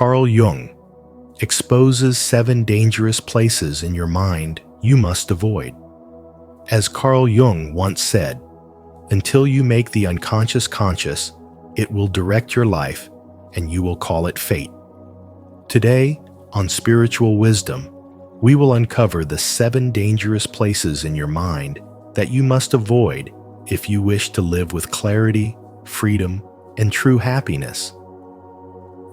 Carl Jung exposes 7 dangerous places in your mind you must avoid. As Carl Jung once said, "Until you make the unconscious conscious, it will direct your life and you will call it fate." Today, on Spiritual Wisdom, we will uncover the 7 dangerous places in your mind that you must avoid if you wish to live with clarity, freedom, and true happiness.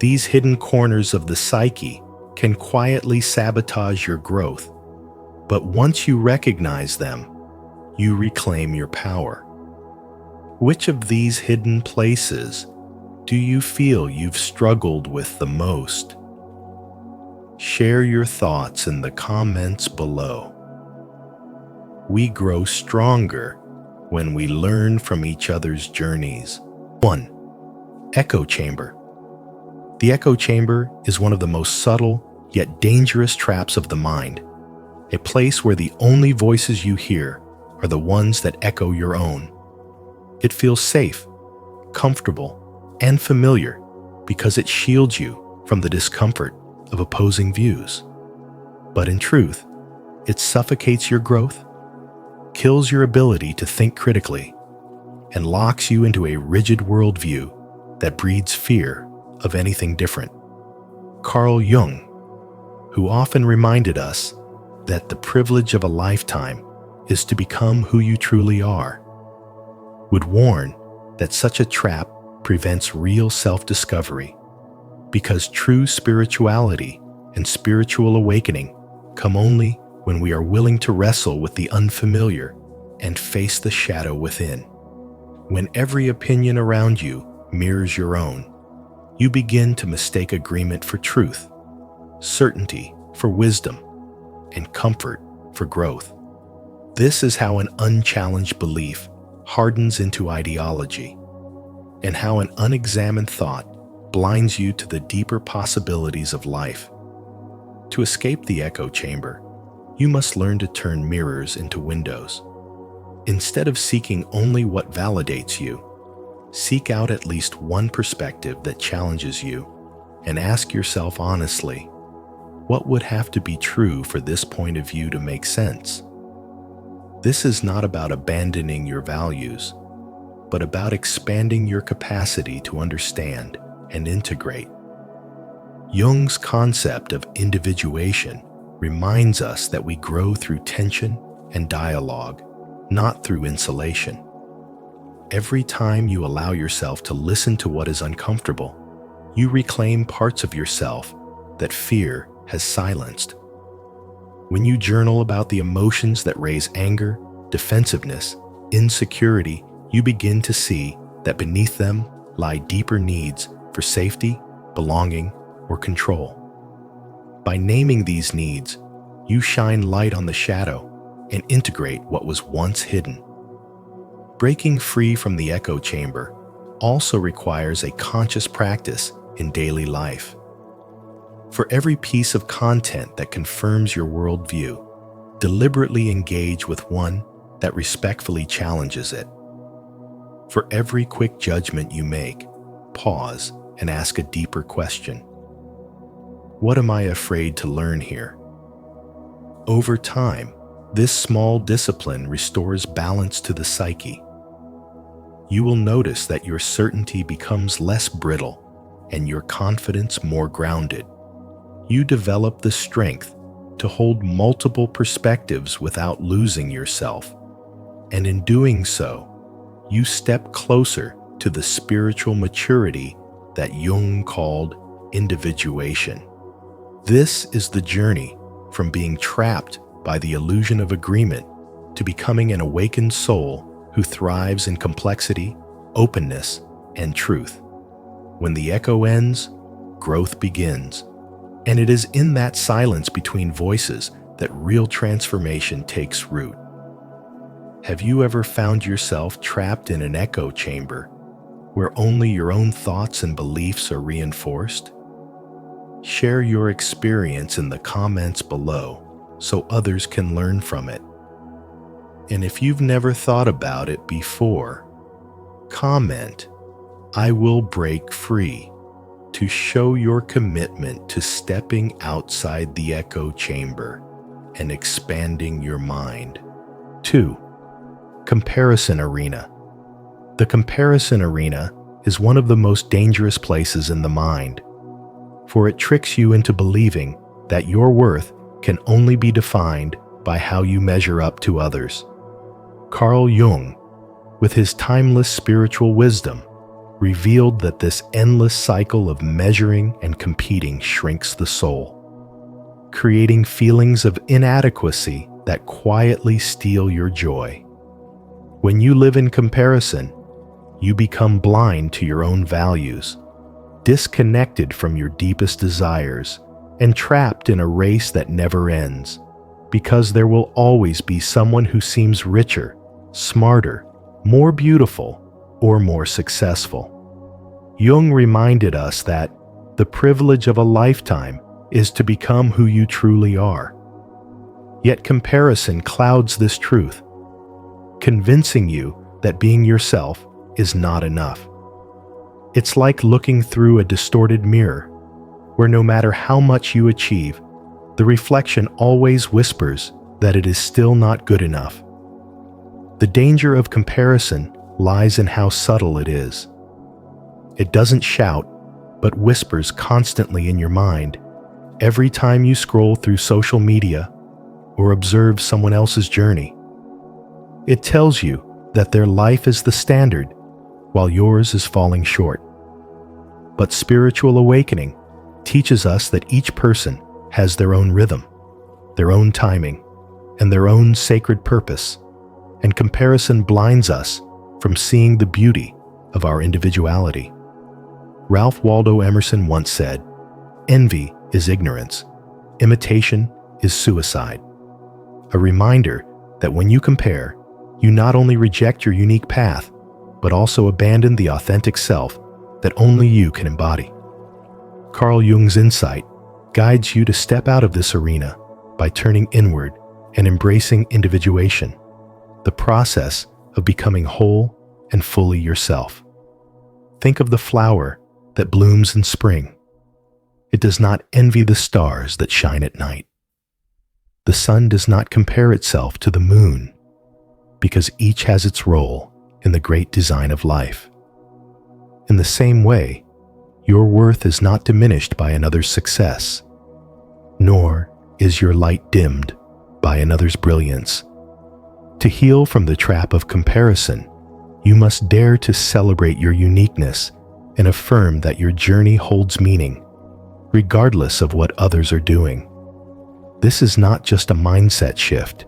These hidden corners of the psyche can quietly sabotage your growth, but once you recognize them, you reclaim your power. Which of these hidden places do you feel you've struggled with the most? Share your thoughts in the comments below. We grow stronger when we learn from each other's journeys. 1. Echo chamber. The echo chamber is one of the most subtle yet dangerous traps of the mind, a place where the only voices you hear are the ones that echo your own. It feels safe, comfortable, and familiar because it shields you from the discomfort of opposing views. But in truth, it suffocates your growth, kills your ability to think critically, and locks you into a rigid worldview that breeds fear of anything different. Carl Jung, who often reminded us that the privilege of a lifetime is to become who you truly are, would warn that such a trap prevents real self-discovery, because true spirituality and spiritual awakening come only when we are willing to wrestle with the unfamiliar and face the shadow within. When every opinion around you mirrors your own, you begin to mistake agreement for truth, certainty for wisdom, and comfort for growth. This is how an unchallenged belief hardens into ideology, and how an unexamined thought blinds you to the deeper possibilities of life. To escape the echo chamber, you must learn to turn mirrors into windows. Instead of seeking only what validates you, seek out at least one perspective that challenges you, and ask yourself honestly, what would have to be true for this point of view to make sense? This is not about abandoning your values, but about expanding your capacity to understand and integrate. Jung's concept of individuation reminds us that we grow through tension and dialogue, not through insulation. Every time you allow yourself to listen to what is uncomfortable, you reclaim parts of yourself that fear has silenced. When you journal about the emotions that raise anger, defensiveness, insecurity, you begin to see that beneath them lie deeper needs for safety, belonging, or control. By naming these needs, you shine light on the shadow and integrate what was once hidden. Breaking free from the echo chamber also requires a conscious practice in daily life. For every piece of content that confirms your worldview, deliberately engage with one that respectfully challenges it. For every quick judgment you make, pause and ask a deeper question. What am I afraid to learn here? Over time, this small discipline restores balance to the psyche. You will notice that your certainty becomes less brittle and your confidence more grounded. You develop the strength to hold multiple perspectives without losing yourself. And in doing so, you step closer to the spiritual maturity that Jung called individuation. This is the journey from being trapped by the illusion of agreement to becoming an awakened soul who thrives in complexity, openness, and truth. When the echo ends, growth begins. And it is in that silence between voices that real transformation takes root. Have you ever found yourself trapped in an echo chamber where only your own thoughts and beliefs are reinforced? Share your experience in the comments below so others can learn from it. And if you've never thought about it before, comment, "I will break free," to show your commitment to stepping outside the echo chamber and expanding your mind. 2. Comparison arena. The comparison arena is one of the most dangerous places in the mind, for it tricks you into believing that your worth can only be defined by how you measure up to others. Carl Jung, with his timeless spiritual wisdom, revealed that this endless cycle of measuring and competing shrinks the soul, creating feelings of inadequacy that quietly steal your joy. When you live in comparison, you become blind to your own values, disconnected from your deepest desires, and trapped in a race that never ends, because there will always be someone who seems richer, smarter, more beautiful, or more successful. Jung reminded us that the privilege of a lifetime is to become who you truly are. Yet comparison clouds this truth, convincing you that being yourself is not enough. It's like looking through a distorted mirror, where no matter how much you achieve, the reflection always whispers that it is still not good enough. The danger of comparison lies in how subtle it is. It doesn't shout, but whispers constantly in your mind every time you scroll through social media or observe someone else's journey. It tells you that their life is the standard, while yours is falling short. But spiritual awakening teaches us that each person has their own rhythm, their own timing, and their own sacred purpose, and comparison blinds us from seeing the beauty of our individuality. Ralph Waldo Emerson once said, "Envy is ignorance, imitation is suicide." A reminder that when you compare, you not only reject your unique path, but also abandon the authentic self that only you can embody. Carl Jung's insight guides you to step out of this arena by turning inward and embracing individuation, the process of becoming whole and fully yourself. Think of the flower that blooms in spring. It does not envy the stars that shine at night. The sun does not compare itself to the moon, because each has its role in the great design of life. In the same way, your worth is not diminished by another's success, nor is your light dimmed by another's brilliance. To heal from the trap of comparison, you must dare to celebrate your uniqueness and affirm that your journey holds meaning, regardless of what others are doing. This is not just a mindset shift.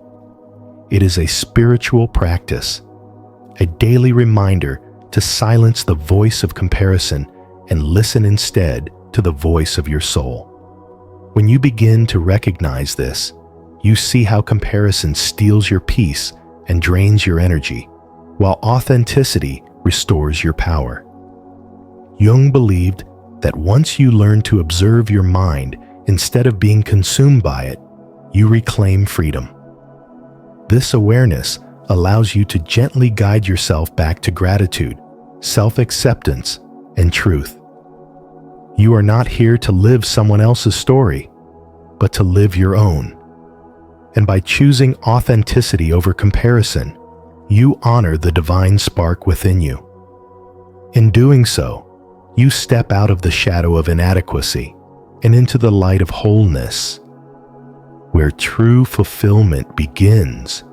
It is a spiritual practice, a daily reminder to silence the voice of comparison and listen instead to the voice of your soul. When you begin to recognize this, you see how comparison steals your peace and drains your energy, while authenticity restores your power. Jung believed that once you learn to observe your mind instead of being consumed by it, you reclaim freedom. This awareness allows you to gently guide yourself back to gratitude, self-acceptance, and truth. You are not here to live someone else's story, but to live your own. And by choosing authenticity over comparison, you honor the divine spark within you. In doing so, you step out of the shadow of inadequacy and into the light of wholeness, where true fulfillment begins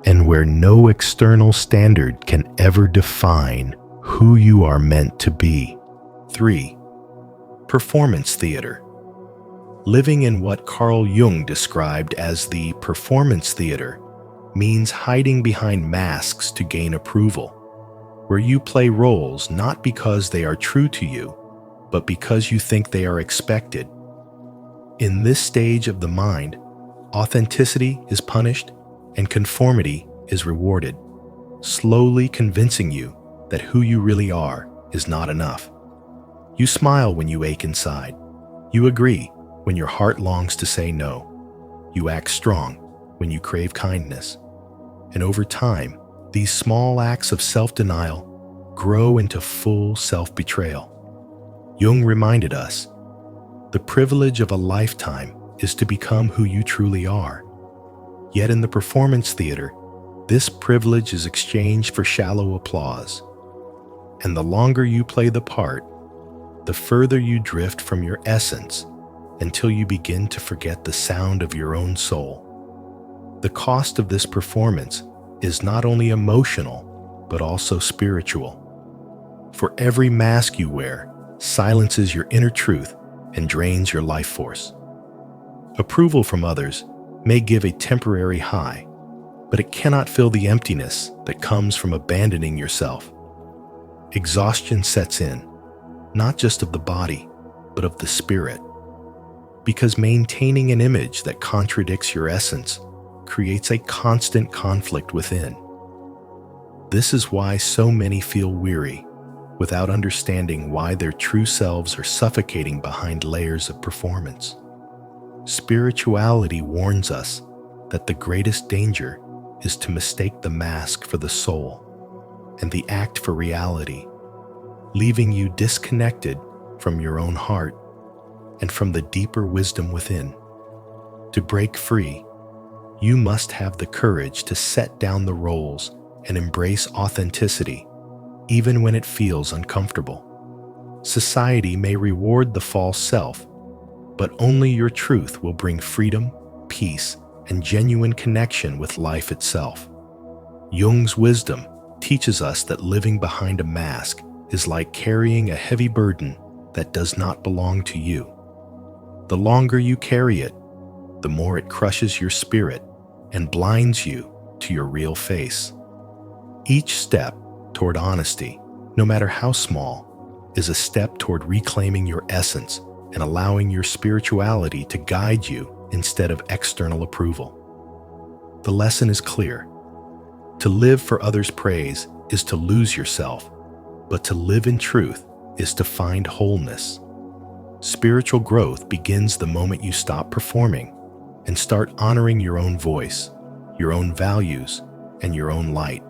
and where no external standard can ever define who you are meant to be. 3. Performance theater. Living in what Carl Jung described as the performance theater means hiding behind masks to gain approval, where you play roles not because they are true to you, but because you think they are expected. In this stage of the mind, authenticity is punished and conformity is rewarded, slowly convincing you that who you really are is not enough. You smile when you ache inside. You agree when your heart longs to say no. You act strong when you crave kindness. And over time, these small acts of self-denial grow into full self-betrayal. Jung reminded us, the privilege of a lifetime is to become who you truly are. Yet in the performance theater, this privilege is exchanged for shallow applause. And the longer you play the part, the further you drift from your essence until you begin to forget the sound of your own soul. The cost of this performance is not only emotional, but also spiritual. For every mask you wear silences your inner truth and drains your life force. Approval from others may give a temporary high, but it cannot fill the emptiness that comes from abandoning yourself. Exhaustion sets in, not just of the body, but of the spirit. Because maintaining an image that contradicts your essence creates a constant conflict within. This is why so many feel weary, without understanding why their true selves are suffocating behind layers of performance. Spirituality warns us that the greatest danger is to mistake the mask for the soul and the act for reality, leaving you disconnected from your own heart and from the deeper wisdom within. To break free, you must have the courage to set down the roles and embrace authenticity, even when it feels uncomfortable. Society may reward the false self, but only your truth will bring freedom, peace, and genuine connection with life itself. Jung's wisdom teaches us that living behind a mask is like carrying a heavy burden that does not belong to you. The longer you carry it, the more it crushes your spirit and blinds you to your real face. Each step toward honesty, no matter how small, is a step toward reclaiming your essence and allowing your spirituality to guide you instead of external approval. The lesson is clear. To live for others' praise is to lose yourself, but to live in truth is to find wholeness. Spiritual growth begins the moment you stop performing and start honoring your own voice, your own values, and your own light.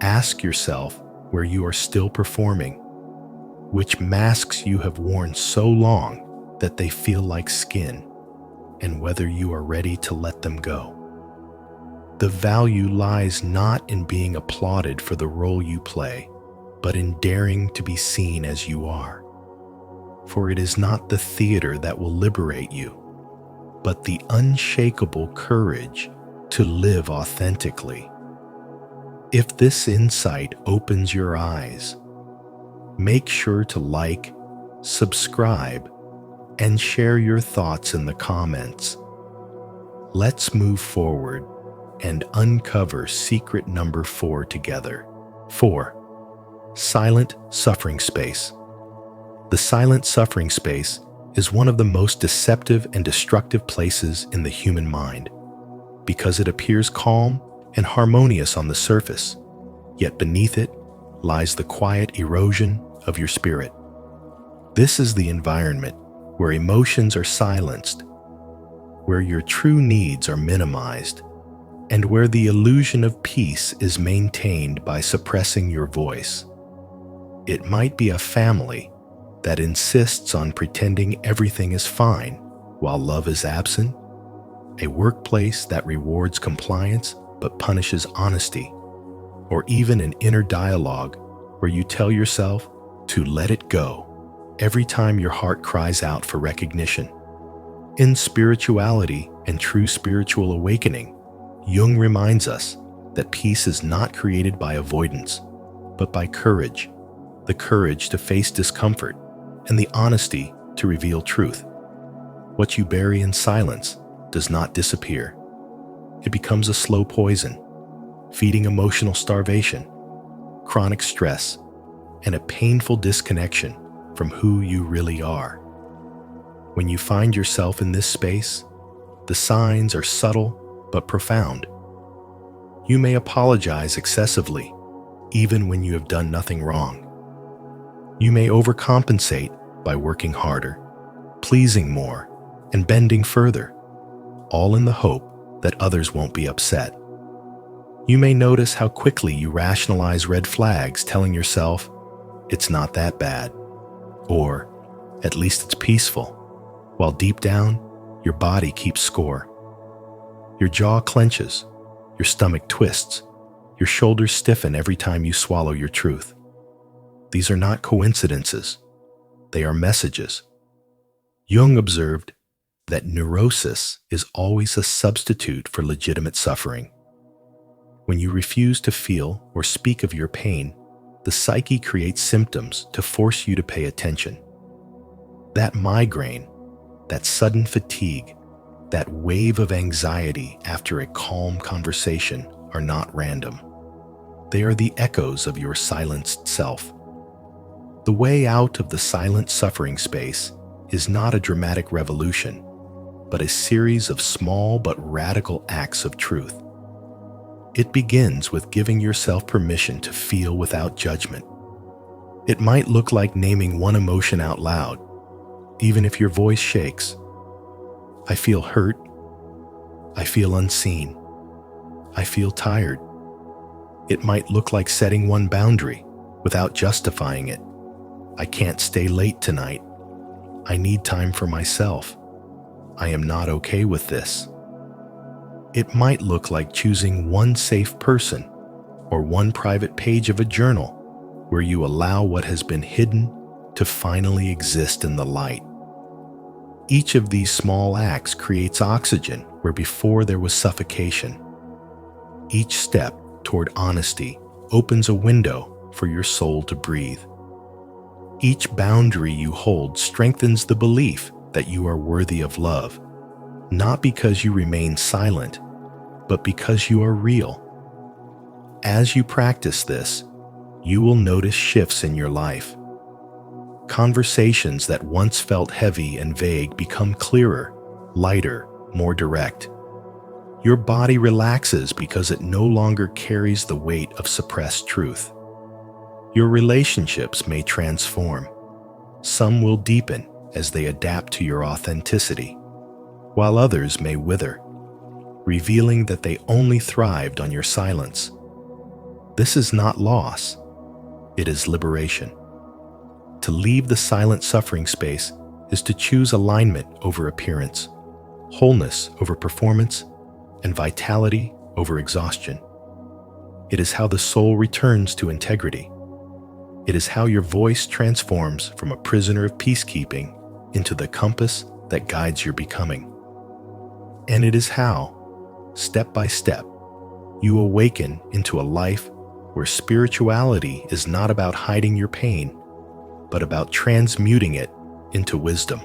Ask yourself where you are still performing, which masks you have worn so long that they feel like skin, and whether you are ready to let them go. The value lies not in being applauded for the role you play, but in daring to be seen as you are. For it is not the theater that will liberate you, but the unshakable courage to live authentically. If this insight opens your eyes, make sure to like, subscribe, and share your thoughts in the comments. Let's move forward and uncover secret number 4 together. 4. Silent suffering space. The silent suffering space is one of the most deceptive and destructive places in the human mind, because it appears calm and harmonious on the surface, yet beneath it lies the quiet erosion of your spirit. This is the environment where emotions are silenced, where your true needs are minimized, and where the illusion of peace is maintained by suppressing your voice. It might be a family that insists on pretending everything is fine while love is absent, a workplace that rewards compliance but punishes honesty, or even an inner dialogue where you tell yourself to let it go every time your heart cries out for recognition. In spirituality and true spiritual awakening, Jung reminds us that peace is not created by avoidance, but by courage, the courage to face discomfort and the honesty to reveal truth. What you bury in silence does not disappear. It becomes a slow poison, feeding emotional starvation, chronic stress, and a painful disconnection from who you really are. When you find yourself in this space, the signs are subtle but profound. You may apologize excessively, even when you have done nothing wrong. You may overcompensate by working harder, pleasing more, and bending further, all in the hope that others won't be upset. You may notice how quickly you rationalize red flags, telling yourself, "It's not that bad," or At least it's peaceful, while deep down, your body keeps score. Your jaw clenches, your stomach twists, your shoulders stiffen every time you swallow your truth. These are not coincidences. They are messages. Jung observed that neurosis is always a substitute for legitimate suffering. When you refuse to feel or speak of your pain, the psyche creates symptoms to force you to pay attention. That migraine, that sudden fatigue, that wave of anxiety after a calm conversation are not random. They are the echoes of your silenced self. The way out of the silent suffering space is not a dramatic revolution, but a series of small but radical acts of truth. It begins with giving yourself permission to feel without judgment. It might look like naming one emotion out loud, even if your voice shakes. I feel hurt. I feel unseen. I feel tired. It might look like setting one boundary without justifying it. I can't stay late tonight. I need time for myself. I am not okay with this. It might look like choosing one safe person or one private page of a journal where you allow what has been hidden to finally exist in the light. Each of these small acts creates oxygen where before there was suffocation. Each step toward honesty opens a window for your soul to breathe. Each boundary you hold strengthens the belief that you are worthy of love, not because you remain silent, but because you are real. As you practice this, you will notice shifts in your life. Conversations that once felt heavy and vague become clearer, lighter, more direct. Your body relaxes because it no longer carries the weight of suppressed truth. Your relationships may transform. Some will deepen as they adapt to your authenticity, while others may wither, revealing that they only thrived on your silence. This is not loss, it is liberation. To leave the silent suffering space is to choose alignment over appearance, wholeness over performance, and vitality over exhaustion. It is how the soul returns to integrity. It is how your voice transforms from a prisoner of peacekeeping into the compass that guides your becoming. And it is how, step by step, you awaken into a life where spirituality is not about hiding your pain, but about transmuting it into wisdom.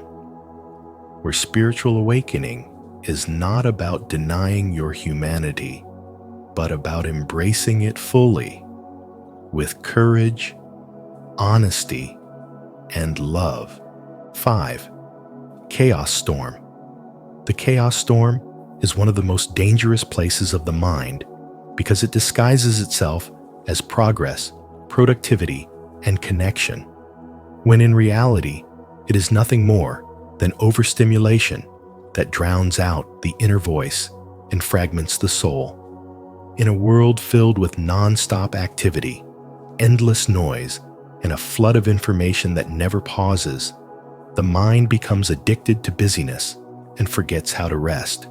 Where spiritual awakening is not about denying your humanity, but about embracing it fully with courage, honesty, and love. 5. Chaos storm. The chaos storm is one of the most dangerous places of the mind because it disguises itself as progress, productivity, and connection, when in reality, it is nothing more than overstimulation that drowns out the inner voice and fragments the soul. In a world filled with non-stop activity, endless noise, and a flood of information that never pauses, the mind becomes addicted to busyness and forgets how to rest.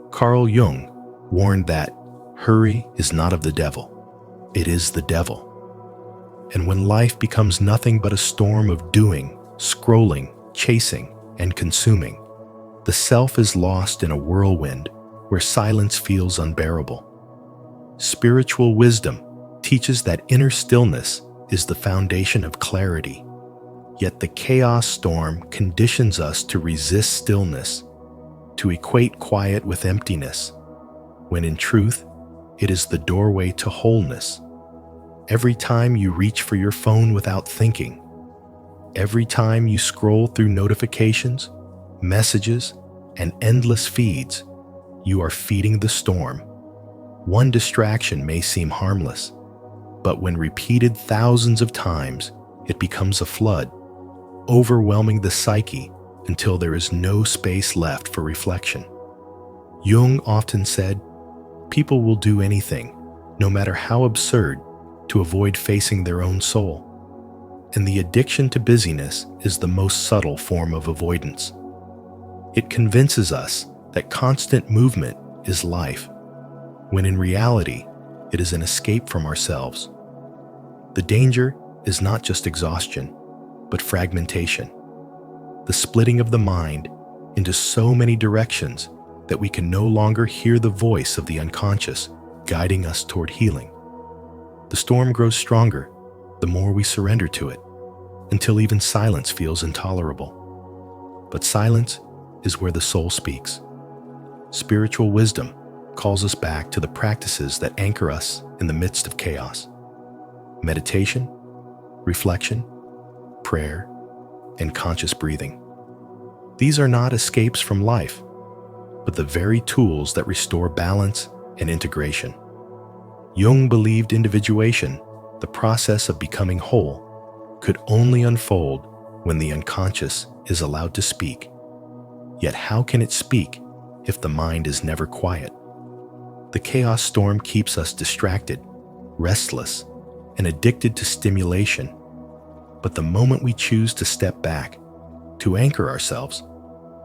Carl Jung warned that hurry is not of the devil, it is the devil. And when life becomes nothing but a storm of doing, scrolling, chasing, and consuming, the self is lost in a whirlwind where silence feels unbearable. Spiritual wisdom teaches that inner stillness is the foundation of clarity, yet the chaos storm conditions us to resist stillness, to equate quiet with emptiness, when in truth, it is the doorway to wholeness. Every time you reach for your phone without thinking, every time you scroll through notifications, messages, and endless feeds, you are feeding the storm. One distraction may seem harmless, but when repeated thousands of times, it becomes a flood, overwhelming the psyche until there is no space left for reflection. Jung often said, "People will do anything, no matter how absurd, to avoid facing their own soul." And the addiction to busyness is the most subtle form of avoidance. It convinces us that constant movement is life, when in reality, it is an escape from ourselves. The danger is not just exhaustion, but fragmentation, the splitting of the mind into so many directions that we can no longer hear the voice of the unconscious guiding us toward healing. The storm grows stronger the more we surrender to it, until even silence feels intolerable. But silence is where the soul speaks. Spiritual wisdom calls us back to the practices that anchor us in the midst of chaos. Meditation, reflection, prayer, and conscious breathing. These are not escapes from life, but the very tools that restore balance and integration. Jung believed individuation, the process of becoming whole, could only unfold when the unconscious is allowed to speak. Yet how can it speak if the mind is never quiet? The chaos storm keeps us distracted, restless, and addicted to stimulation. But the moment we choose to step back, to anchor ourselves,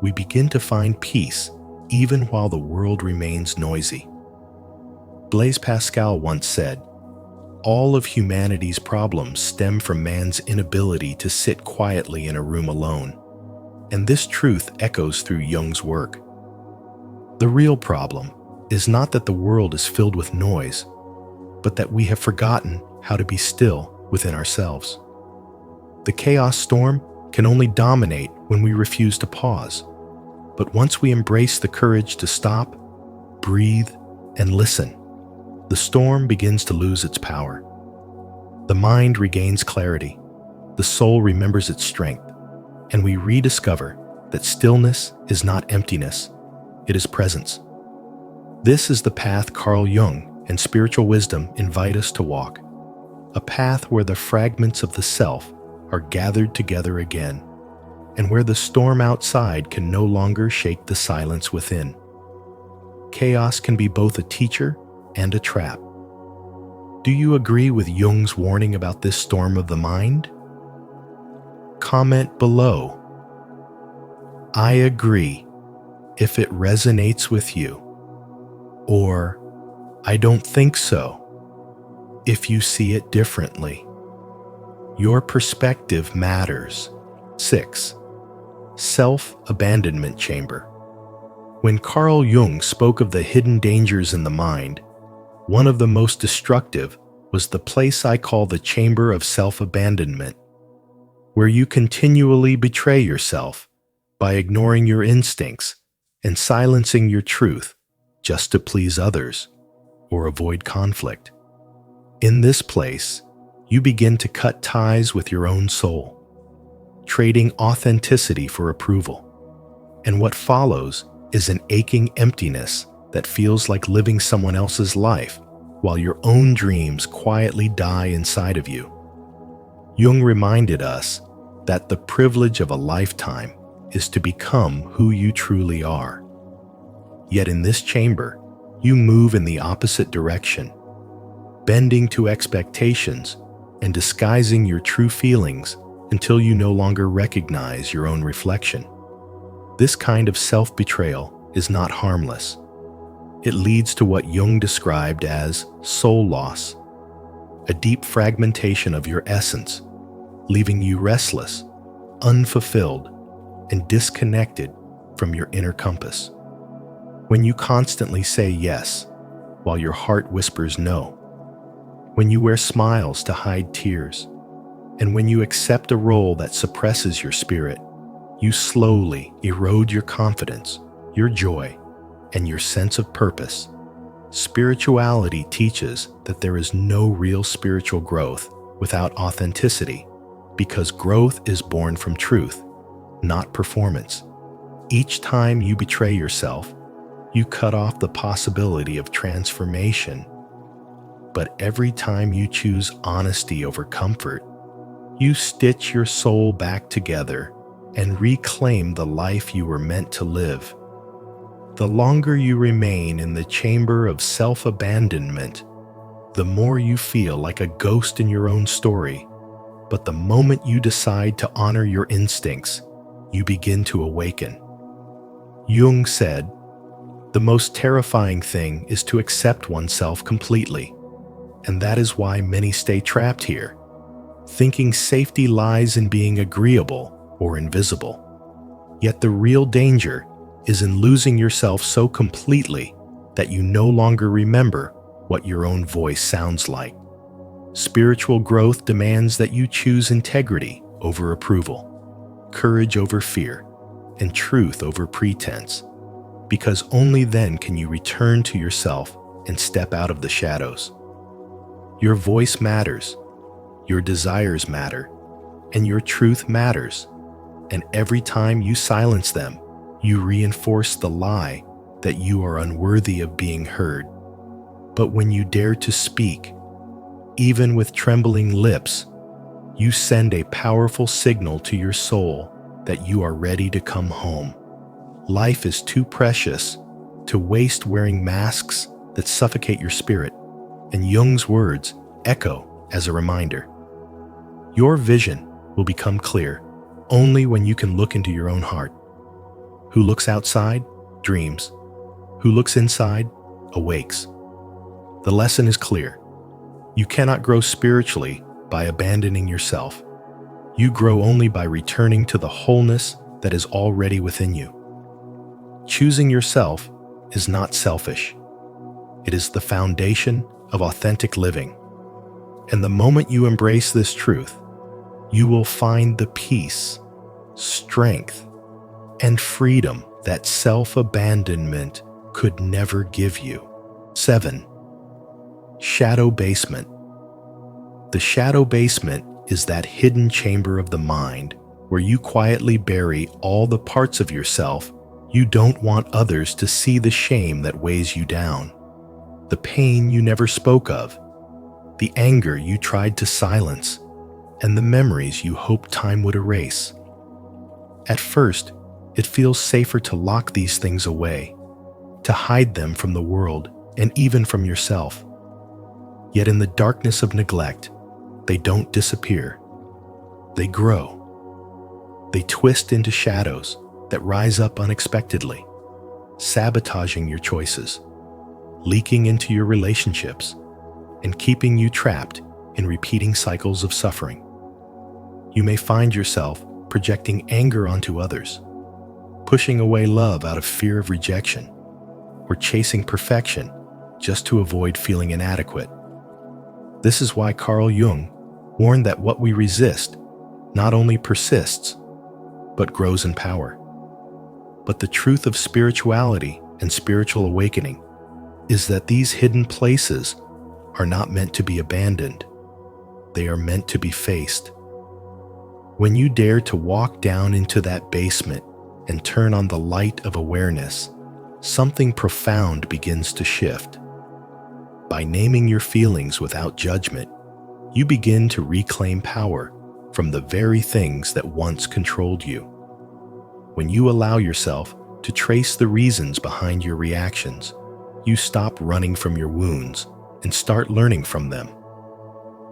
we begin to find peace even while the world remains noisy. Blaise Pascal once said, "All of humanity's problems stem from man's inability to sit quietly in a room alone." And this truth echoes through Jung's work. The real problem is not that the world is filled with noise, but that we have forgotten how to be still within ourselves. The chaos storm can only dominate when we refuse to pause. But once we embrace the courage to stop, breathe, and listen, the storm begins to lose its power. The mind regains clarity, the soul remembers its strength, and we rediscover that stillness is not emptiness, it is presence. This is the path Carl Jung and spiritual wisdom invite us to walk, a path where the fragments of the self are gathered together again, and where the storm outside can no longer shake the silence within. Chaos can be both a teacher and a trap. Do you agree with Jung's warning about this storm of the mind? Comment below. I agree if it resonates with you. Or, I don't think so, if you see it differently. Your perspective matters. 6. Self-abandonment chamber. When Carl Jung spoke of the hidden dangers in the mind, one of the most destructive was the place I call the chamber of self-abandonment, where you continually betray yourself by ignoring your instincts and silencing your truth just to please others or avoid conflict. In this place, you begin to cut ties with your own soul, trading authenticity for approval. And what follows is an aching emptiness that feels like living someone else's life while your own dreams quietly die inside of you. Jung reminded us that the privilege of a lifetime is to become who you truly are. Yet in this chamber, you move in the opposite direction, bending to expectations and disguising your true feelings until you no longer recognize your own reflection. This kind of self-betrayal is not harmless. It leads to what Jung described as soul loss, a deep fragmentation of your essence, leaving you restless, unfulfilled, and disconnected from your inner compass. When you constantly say yes, while your heart whispers no, when you wear smiles to hide tears, and when you accept a role that suppresses your spirit, you slowly erode your confidence, your joy, and your sense of purpose. Spirituality teaches that there is no real spiritual growth without authenticity, because growth is born from truth, not performance. Each time you betray yourself, you cut off the possibility of transformation. But every time you choose honesty over comfort, you stitch your soul back together and reclaim the life you were meant to live. The longer you remain in the chamber of self-abandonment, the more you feel like a ghost in your own story, But the moment you decide to honor your instincts, you begin to awaken. Jung said, "The most terrifying thing is to accept oneself completely." And that is why many stay trapped here, thinking safety lies in being agreeable or invisible. Yet the real danger is in losing yourself so completely that you no longer remember what your own voice sounds like. Spiritual growth demands that you choose integrity over approval, courage over fear, and truth over pretense, because only then can you return to yourself and step out of the shadows. Your voice matters, your desires matter, and your truth matters. And every time you silence them, you reinforce the lie that you are unworthy of being heard. But when you dare to speak, even with trembling lips, you send a powerful signal to your soul that you are ready to come home. Life is too precious to waste wearing masks that suffocate your spirit, and Jung's words echo as a reminder. Your vision will become clear only when you can look into your own heart. Who looks outside dreams. Who looks inside awakes. The lesson is clear. You cannot grow spiritually by abandoning yourself. You grow only by returning to the wholeness that is already within you. Choosing yourself is not selfish. It is the foundation of authentic living. And the moment you embrace this truth, you will find the peace, strength, and freedom that self-abandonment could never give you. 7. Shadow basement. The shadow basement is that hidden chamber of the mind where you quietly bury all the parts of yourself you don't want others to see, the shame that weighs you down, the pain you never spoke of, the anger you tried to silence, and the memories you hoped time would erase. At first, it feels safer to lock these things away, to hide them from the world and even from yourself. Yet in the darkness of neglect, they don't disappear. They grow. They twist into shadows that rise up unexpectedly, sabotaging your choices, leaking into your relationships, and keeping you trapped in repeating cycles of suffering. You may find yourself projecting anger onto others, pushing away love out of fear of rejection, or chasing perfection just to avoid feeling inadequate. This is why Carl Jung warned that what we resist not only persists, but grows in power. But the truth of spirituality and spiritual awakening is that these hidden places are not meant to be abandoned. They are meant to be faced. When you dare to walk down into that basement and turn on the light of awareness, something profound begins to shift. By naming your feelings without judgment, you begin to reclaim power from the very things that once controlled you. When you allow yourself to trace the reasons behind your reactions, you stop running from your wounds and start learning from them.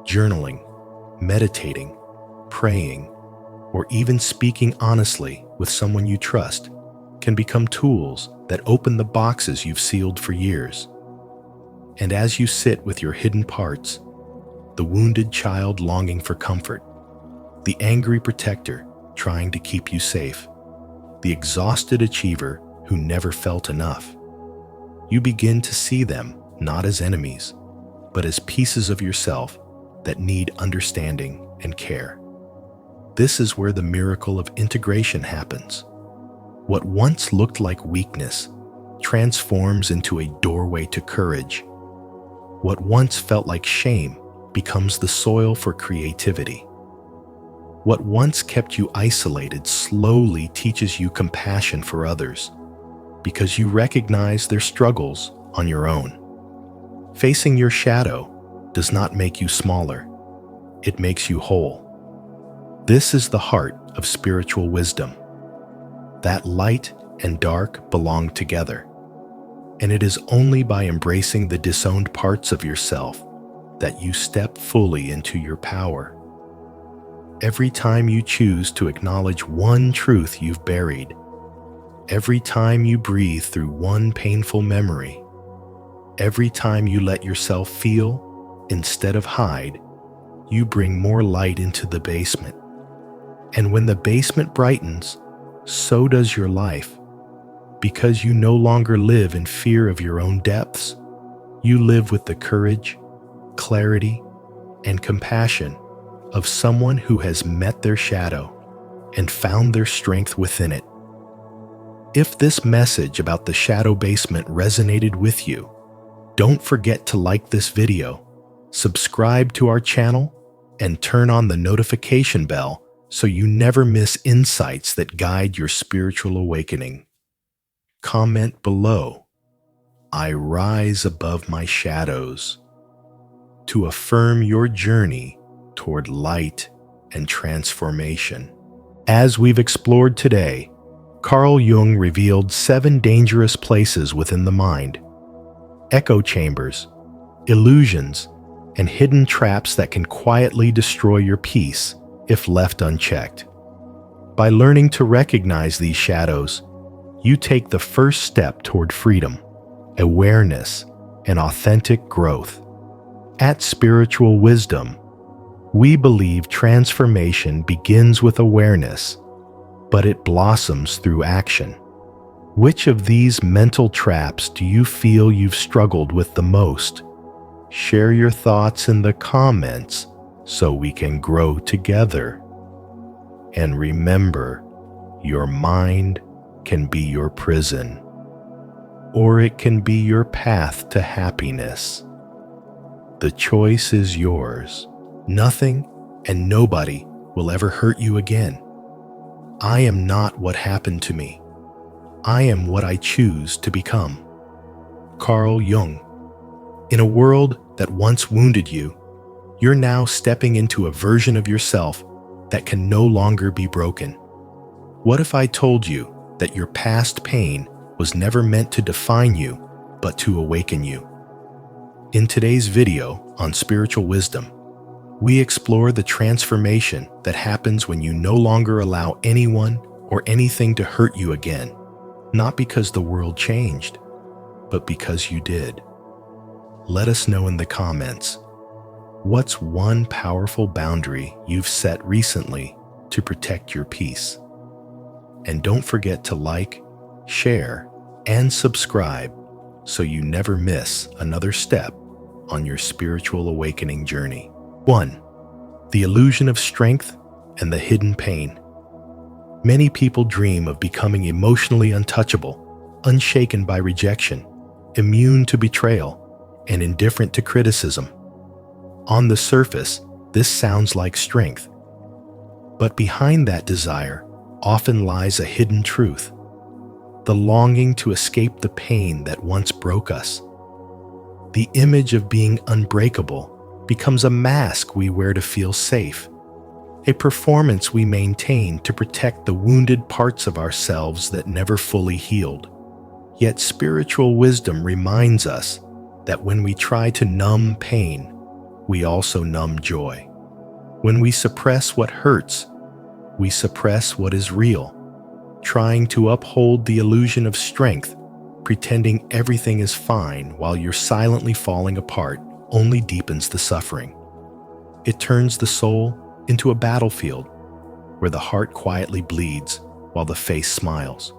Journaling, meditating, praying, or even speaking honestly with someone you trust can become tools that open the boxes you've sealed for years. And as you sit with your hidden parts, the wounded child longing for comfort, the angry protector trying to keep you safe, the exhausted achiever who never felt enough, you begin to see them not as enemies, but as pieces of yourself that need understanding and care. This is where the miracle of integration happens. What once looked like weakness transforms into a doorway to courage. What once felt like shame becomes the soil for creativity. What once kept you isolated slowly teaches you compassion for others, because you recognize their struggles on your own. Facing your shadow does not make you smaller, it makes you whole. This is the heart of spiritual wisdom. That light and dark belong together, and it is only by embracing the disowned parts of yourself that you step fully into your power. Every time you choose to acknowledge one truth you've buried, every time you breathe through one painful memory, every time you let yourself feel instead of hide, you bring more light into the basement. And when the basement brightens, so does your life. Because you no longer live in fear of your own depths, you live with the courage, clarity, and compassion of someone who has met their shadow and found their strength within it. If this message about the shadow basement resonated with you, don't forget to like this video, subscribe to our channel, and turn on the notification bell so you never miss insights that guide your spiritual awakening. Comment below, "I rise above my shadows," to affirm your journey toward light and transformation. As we've explored today, Carl Jung revealed 7 dangerous places within the mind: echo chambers, illusions, and hidden traps that can quietly destroy your peace if left unchecked. By learning to recognize these shadows, you take the first step toward freedom, awareness, and authentic growth. At Spiritual Wisdom, we believe transformation begins with awareness, but it blossoms through action. Which of these mental traps do you feel you've struggled with the most? Share your thoughts in the comments so we can grow together. And remember, your mind can be your prison, or it can be your path to happiness. The choice is yours. Nothing and nobody will ever hurt you again. I am not what happened to me. I am what I choose to become. Carl Jung. In a world that once wounded you, you're now stepping into a version of yourself that can no longer be broken. What if I told you that your past pain was never meant to define you, but to awaken you? In today's video on Spiritual Wisdom, we explore the transformation that happens when you no longer allow anyone or anything to hurt you again, not because the world changed, but because you did. Let us know in the comments, what's one powerful boundary you've set recently to protect your peace? And don't forget to like, share, and subscribe so you never miss another step on your spiritual awakening journey. 1. The illusion of strength and the hidden pain. Many people dream of becoming emotionally untouchable, unshaken by rejection, immune to betrayal, and indifferent to criticism. On the surface, this sounds like strength. But behind that desire often lies a hidden truth: the longing to escape the pain that once broke us. The image of being unbreakable becomes a mask we wear to feel safe, a performance we maintain to protect the wounded parts of ourselves that never fully healed. Yet spiritual wisdom reminds us that when we try to numb pain, we also numb joy. When we suppress what hurts, we suppress what is real. Trying to uphold the illusion of strength, pretending everything is fine while you're silently falling apart, only deepens the suffering. It turns the soul into a battlefield where the heart quietly bleeds while the face smiles.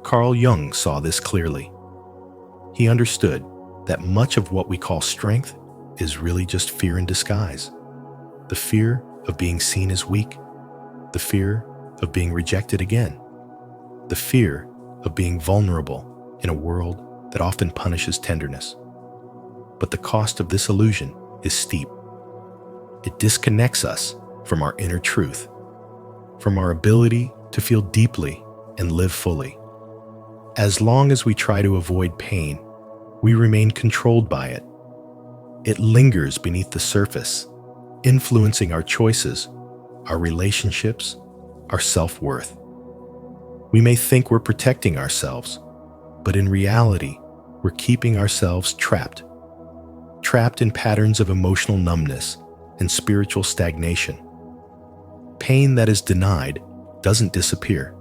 Carl Jung saw this clearly. He understood that much of what we call strength is really just fear in disguise. The fear of being seen as weak, the fear of being rejected again, the fear of being vulnerable in a world that often punishes tenderness. But the cost of this illusion is steep. It disconnects us from our inner truth, from our ability to feel deeply and live fully. As long as we try to avoid pain, we remain controlled by it. It lingers beneath the surface, influencing our choices, our relationships, our self-worth. We may think we're protecting ourselves, but in reality, we're keeping ourselves trapped in patterns of emotional numbness and spiritual stagnation. Pain that is denied doesn't disappear.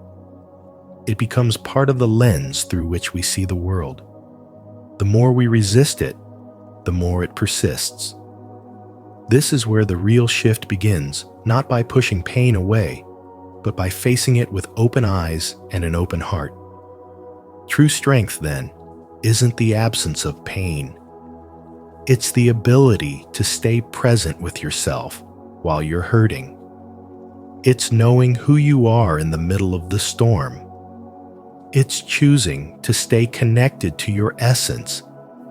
It becomes part of the lens through which we see the world. The more we resist it, the more it persists. This is where the real shift begins, not by pushing pain away, but by facing it with open eyes and an open heart. True strength, then, isn't the absence of pain. It's the ability to stay present with yourself while you're hurting. It's knowing who you are in the middle of the storm. It's choosing to stay connected to your essence,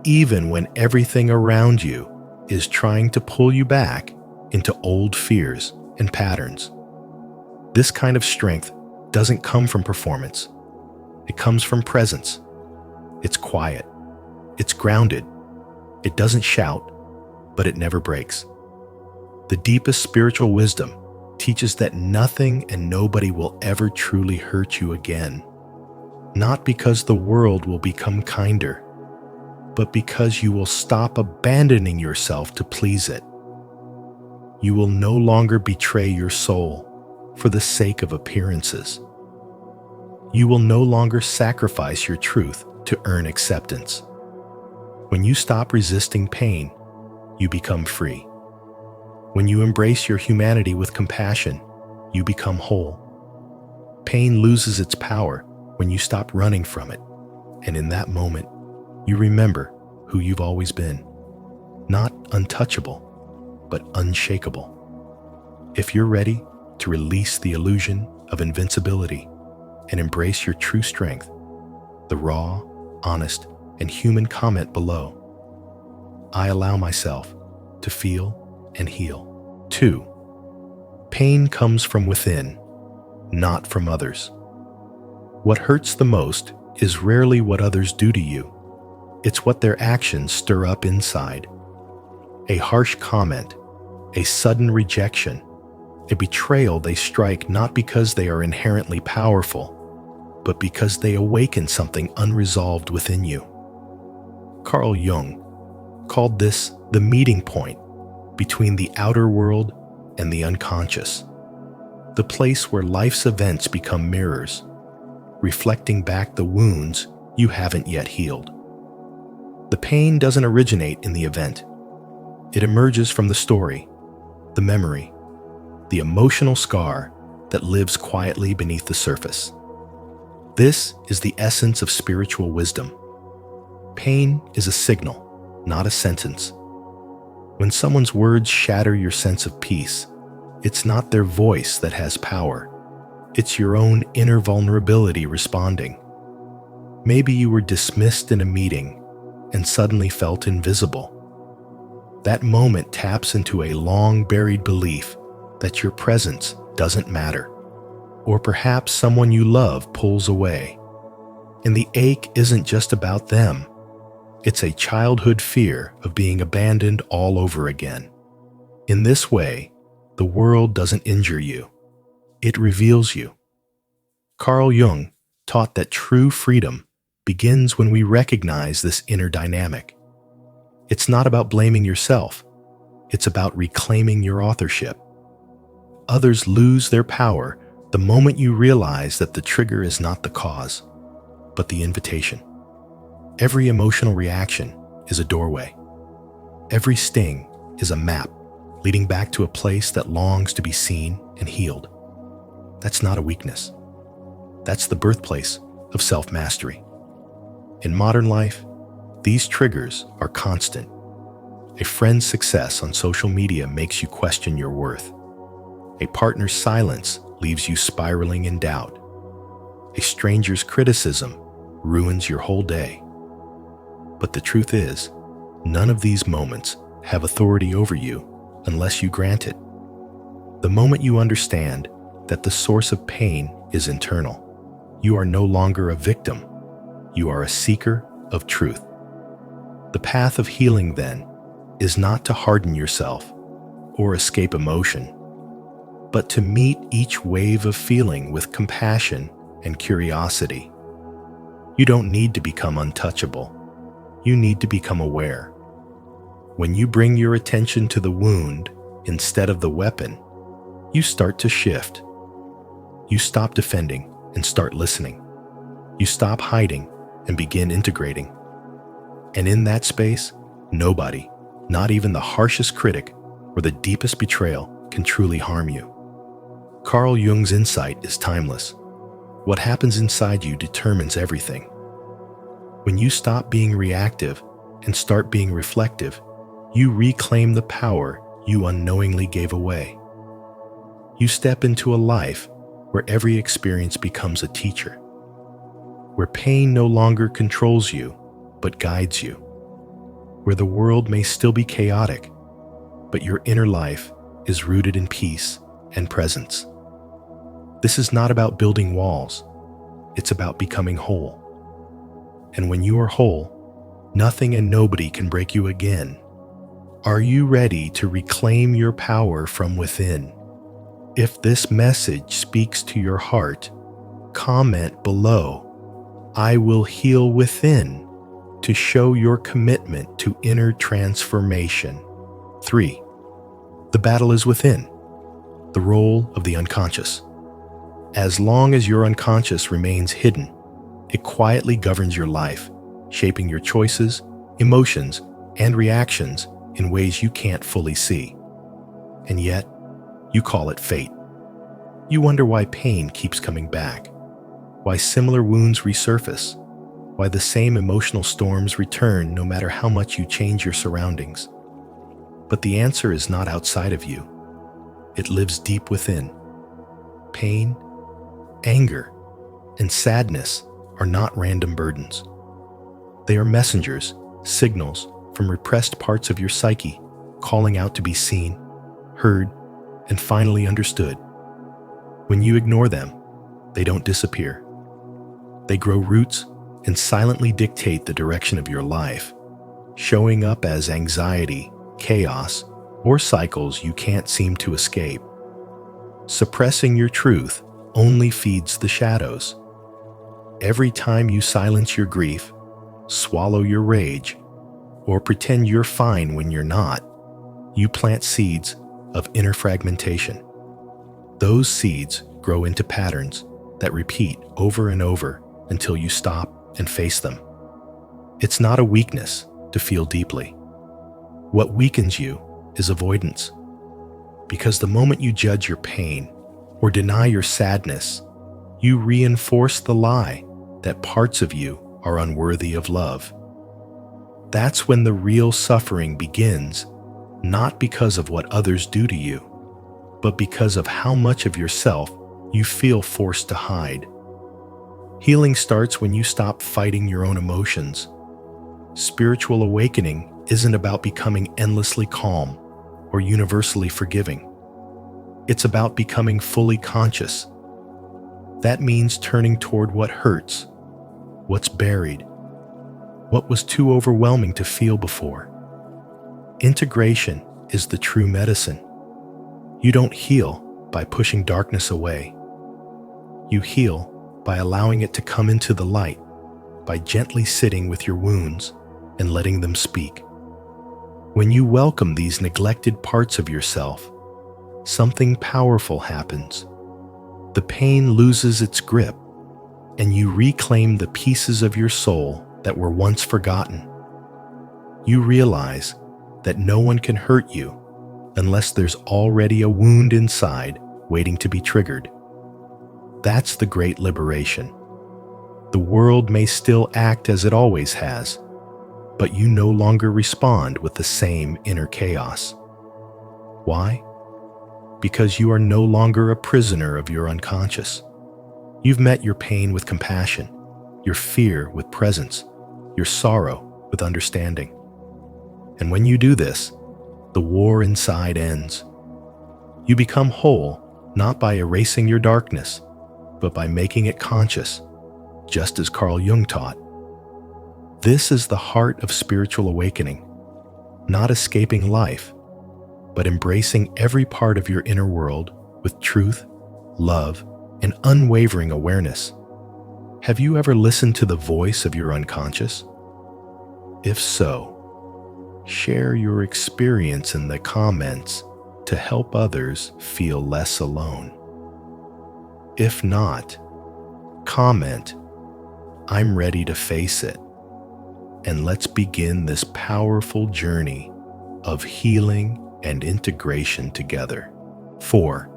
even when everything around you is trying to pull you back into old fears and patterns. This kind of strength doesn't come from performance. It comes from presence. It's quiet. It's grounded. It doesn't shout, but it never breaks. The deepest spiritual wisdom teaches that nothing and nobody will ever truly hurt you again. Not because the world will become kinder, but because you will stop abandoning yourself to please it. You will no longer betray your soul for the sake of appearances. You will no longer sacrifice your truth to earn acceptance. When you stop resisting pain, you become free. When you embrace your humanity with compassion, you become whole. Pain loses its power when you stop running from it, and in that moment, you remember who you've always been. Not untouchable, but unshakable. If you're ready to release the illusion of invincibility and embrace your true strength, the raw, honest, and human comment below. I allow myself to feel and heal. 2. Pain comes from within, not from others. What hurts the most is rarely what others do to you. It's what their actions stir up inside. A harsh comment, a sudden rejection, a betrayal they strike not because they are inherently powerful, but because they awaken something unresolved within you. Carl Jung called this the meeting point between the outer world and the unconscious, the place where life's events become mirrors, reflecting back the wounds you haven't yet healed. The pain doesn't originate in the event. It emerges from the story, the memory, the emotional scar that lives quietly beneath the surface. This is the essence of spiritual wisdom. Pain is a signal, not a sentence. When someone's words shatter your sense of peace, it's not their voice that has power. It's your own inner vulnerability responding. Maybe you were dismissed in a meeting and suddenly felt invisible. That moment taps into a long-buried belief that your presence doesn't matter. Or perhaps someone you love pulls away. And the ache isn't just about them. It's a childhood fear of being abandoned all over again. In this way, the world doesn't injure you. It reveals you. Carl Jung taught that true freedom begins when we recognize this inner dynamic. It's not about blaming yourself. It's about reclaiming your authorship. Others lose their power the moment you realize that the trigger is not the cause, but the invitation. Every emotional reaction is a doorway. Every sting is a map leading back to a place that longs to be seen and healed. That's not a weakness. That's the birthplace of self-mastery. In modern life, these triggers are constant. A friend's success on social media makes you question your worth. A partner's silence leaves you spiraling in doubt. A stranger's criticism ruins your whole day. But the truth is, none of these moments have authority over you unless you grant it. The moment you understand that the source of pain is internal, you are no longer a victim. You are a seeker of truth. The path of healing, then, is not to harden yourself or escape emotion, but to meet each wave of feeling with compassion and curiosity. You don't need to become untouchable. You need to become aware. When you bring your attention to the wound instead of the weapon, you start to shift. You stop defending and start listening. You stop hiding and begin integrating. And in that space, nobody, not even the harshest critic or the deepest betrayal, can truly harm you. Carl Jung's insight is timeless. What happens inside you determines everything. When you stop being reactive and start being reflective, you reclaim the power you unknowingly gave away. You step into a life where every experience becomes a teacher, where pain no longer controls you, but guides you, where the world may still be chaotic, but your inner life is rooted in peace and presence. This is not about building walls, it's about becoming whole. And when you are whole, nothing and nobody can break you again. Are you ready to reclaim your power from within? If this message speaks to your heart, comment below, "I will heal within," to show your commitment to inner transformation. 3. The battle is within. The role of the unconscious. As long as your unconscious remains hidden, it quietly governs your life, shaping your choices, emotions, and reactions in ways you can't fully see. And yet, you call it fate. You wonder why pain keeps coming back, why similar wounds resurface, why the same emotional storms return no matter how much you change your surroundings. But the answer is not outside of you. It lives deep within. Pain, anger, and sadness are not random burdens. They are messengers, signals from repressed parts of your psyche, calling out to be seen, heard, and finally understood. When you ignore them, they don't disappear. They grow roots and silently dictate the direction of your life, showing up as anxiety, chaos, or cycles you can't seem to escape. Suppressing your truth only feeds the shadows. Every time you silence your grief, swallow your rage, or pretend you're fine when you're not, you plant seeds of inner fragmentation. Those seeds grow into patterns that repeat over and over until you stop and face them. It's not a weakness to feel deeply. What weakens you is avoidance. Because the moment you judge your pain or deny your sadness, you reinforce the lie that parts of you are unworthy of love. That's when the real suffering begins, not because of what others do to you, but because of how much of yourself you feel forced to hide. Healing starts when you stop fighting your own emotions. Spiritual awakening isn't about becoming endlessly calm or universally forgiving. It's about becoming fully conscious. That means turning toward what hurts, what's buried, what was too overwhelming to feel before. Integration is the true medicine. You don't heal by pushing darkness away. You heal by allowing it to come into the light, by gently sitting with your wounds and letting them speak. When you welcome these neglected parts of yourself, something powerful happens. The pain loses its grip, and you reclaim the pieces of your soul that were once forgotten. You realize that no one can hurt you unless there's already a wound inside waiting to be triggered. That's the great liberation. The world may still act as it always has, but you no longer respond with the same inner chaos. Why? Because you are no longer a prisoner of your unconscious. You've met your pain with compassion, your fear with presence, your sorrow with understanding. And when you do this, the war inside ends. You become whole not by erasing your darkness, but by making it conscious, just as Carl Jung taught. This is the heart of spiritual awakening, not escaping life, but embracing every part of your inner world with truth, love, and unwavering awareness. Have you ever listened to the voice of your unconscious? If so, share your experience in the comments to help others feel less alone? If not, comment, "I'm ready to face it," and let's begin this powerful journey of healing and integration together. 4.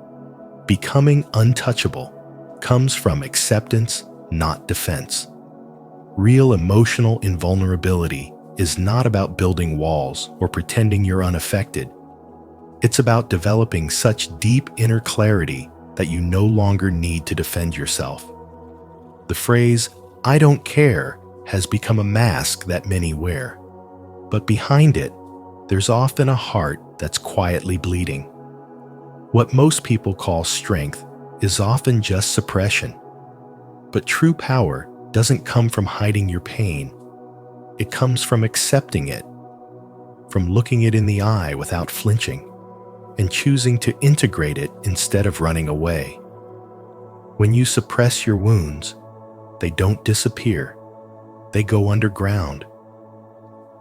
Becoming untouchable comes from acceptance, not defense. Real emotional invulnerability is not about building walls or pretending you're unaffected. It's about developing such deep inner clarity that you no longer need to defend yourself. The phrase, "I don't care," has become a mask that many wear. But behind it, there's often a heart that's quietly bleeding. What most people call strength is often just suppression. But true power doesn't come from hiding your pain. It comes from accepting it, from looking it in the eye without flinching, and choosing to integrate it instead of running away. When you suppress your wounds, they don't disappear. They go underground.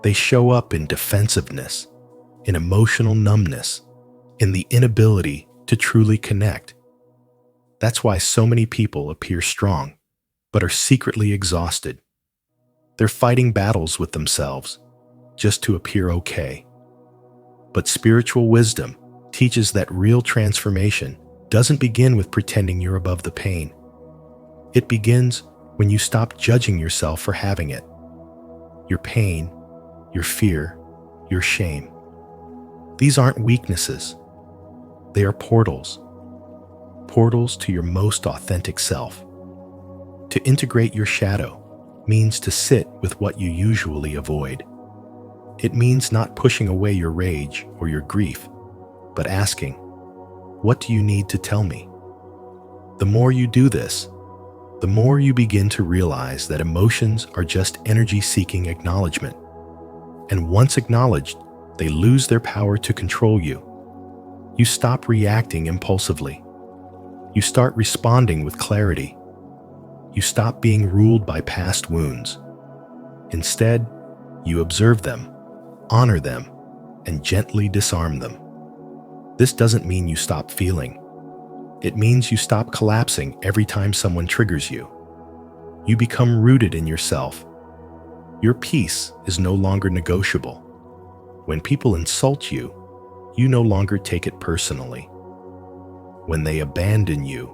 They show up in defensiveness, in emotional numbness, in the inability to truly connect. That's why so many people appear strong, but are secretly exhausted. They're fighting battles with themselves just to appear okay. But spiritual wisdom teaches that real transformation doesn't begin with pretending you're above the pain. It begins when you stop judging yourself for having it. Your pain, your fear, your shame. These aren't weaknesses. They are portals. Portals to your most authentic self. To integrate your shadow means to sit with what you usually avoid. It means not pushing away your rage or your grief, but asking, "What do you need to tell me?" The more you do this, the more you begin to realize that emotions are just energy-seeking acknowledgement. And once acknowledged, they lose their power to control you. You stop reacting impulsively. You start responding with clarity. You stop being ruled by past wounds. Instead, you observe them, honor them, and gently disarm them. This doesn't mean you stop feeling. It means you stop collapsing every time someone triggers you. You become rooted in yourself. Your peace is no longer negotiable. When people insult you, you no longer take it personally. When they abandon you,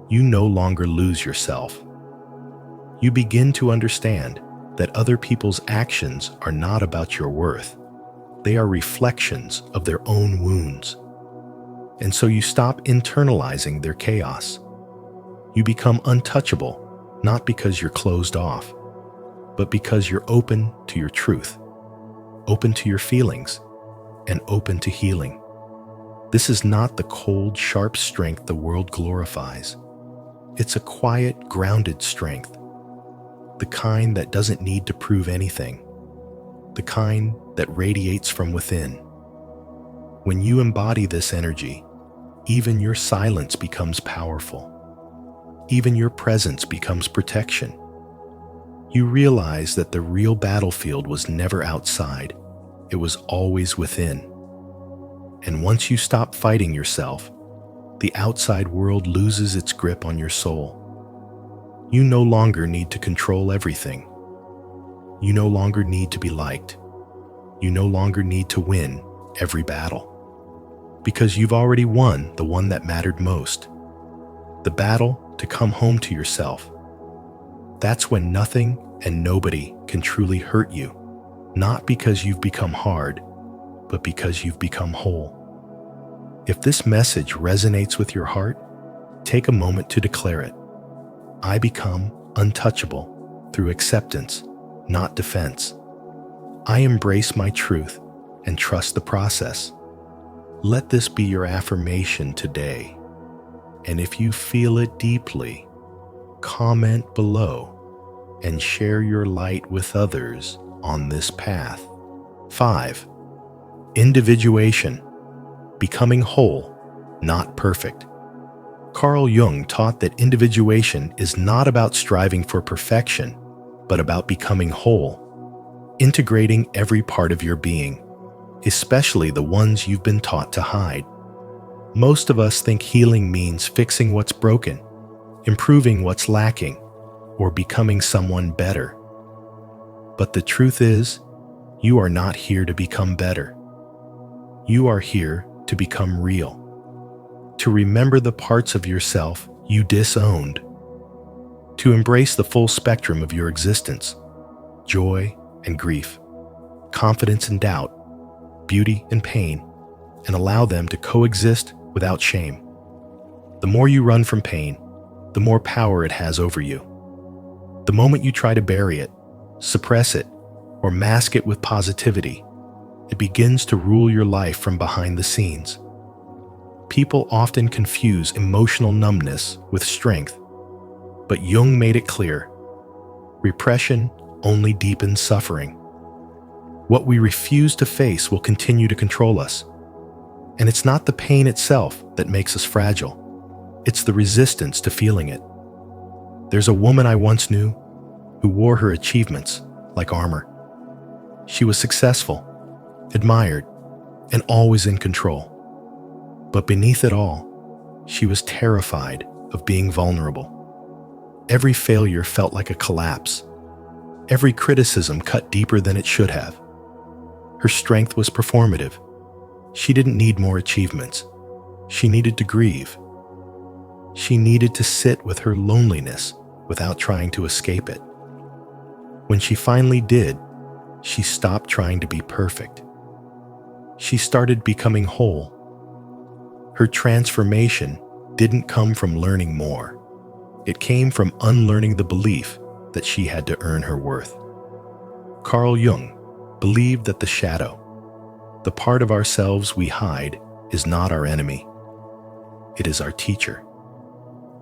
you no longer lose yourself. You begin to understand that other people's actions are not about your worth. They are reflections of their own wounds. And so you stop internalizing their chaos. You become untouchable, not because you're closed off, but because you're open to your truth, open to your feelings, and open to healing. This is not the cold, sharp strength the world glorifies. It's a quiet, grounded strength. The kind that doesn't need to prove anything. The kind that radiates from within. When you embody this energy, even your silence becomes powerful. Even your presence becomes protection. You realize that the real battlefield was never outside. It was always within. And once you stop fighting yourself, the outside world loses its grip on your soul. You no longer need to control everything. You no longer need to be liked. You no longer need to win every battle. Because you've already won the one that mattered most. The battle to come home to yourself. That's when nothing and nobody can truly hurt you. Not because you've become hard, but because you've become whole. If this message resonates with your heart, take a moment to declare it. I become untouchable through acceptance, not defense. I embrace my truth and trust the process. Let this be your affirmation today. And if you feel it deeply, comment below and share your light with others on this path. 5. Individuation. Becoming whole, not perfect. Carl Jung taught that individuation is not about striving for perfection, but about becoming whole, integrating every part of your being, especially the ones you've been taught to hide. Most of us think healing means fixing what's broken, improving what's lacking, or becoming someone better. But the truth is, you are not here to become better. You are here to become real, to remember the parts of yourself you disowned, to embrace the full spectrum of your existence, joy and grief, confidence and doubt, beauty and pain, and allow them to coexist without shame. The more you run from pain, the more power it has over you. The moment you try to bury it, suppress it, or mask it with positivity, it begins to rule your life from behind the scenes. People often confuse emotional numbness with strength, but Jung made it clear: repression only deepens suffering. What we refuse to face will continue to control us. And it's not the pain itself that makes us fragile. It's the resistance to feeling it. There's a woman I once knew who wore her achievements like armor. She was successful, admired, and always in control. But beneath it all, she was terrified of being vulnerable. Every failure felt like a collapse. Every criticism cut deeper than it should have. Her strength was performative. She didn't need more achievements. She needed to grieve. She needed to sit with her loneliness without trying to escape it. When she finally did, she stopped trying to be perfect. She started becoming whole. Her transformation didn't come from learning more. It came from unlearning the belief that she had to earn her worth. Carl Jung believed that the shadow, the part of ourselves we hide, is not our enemy. It is our teacher.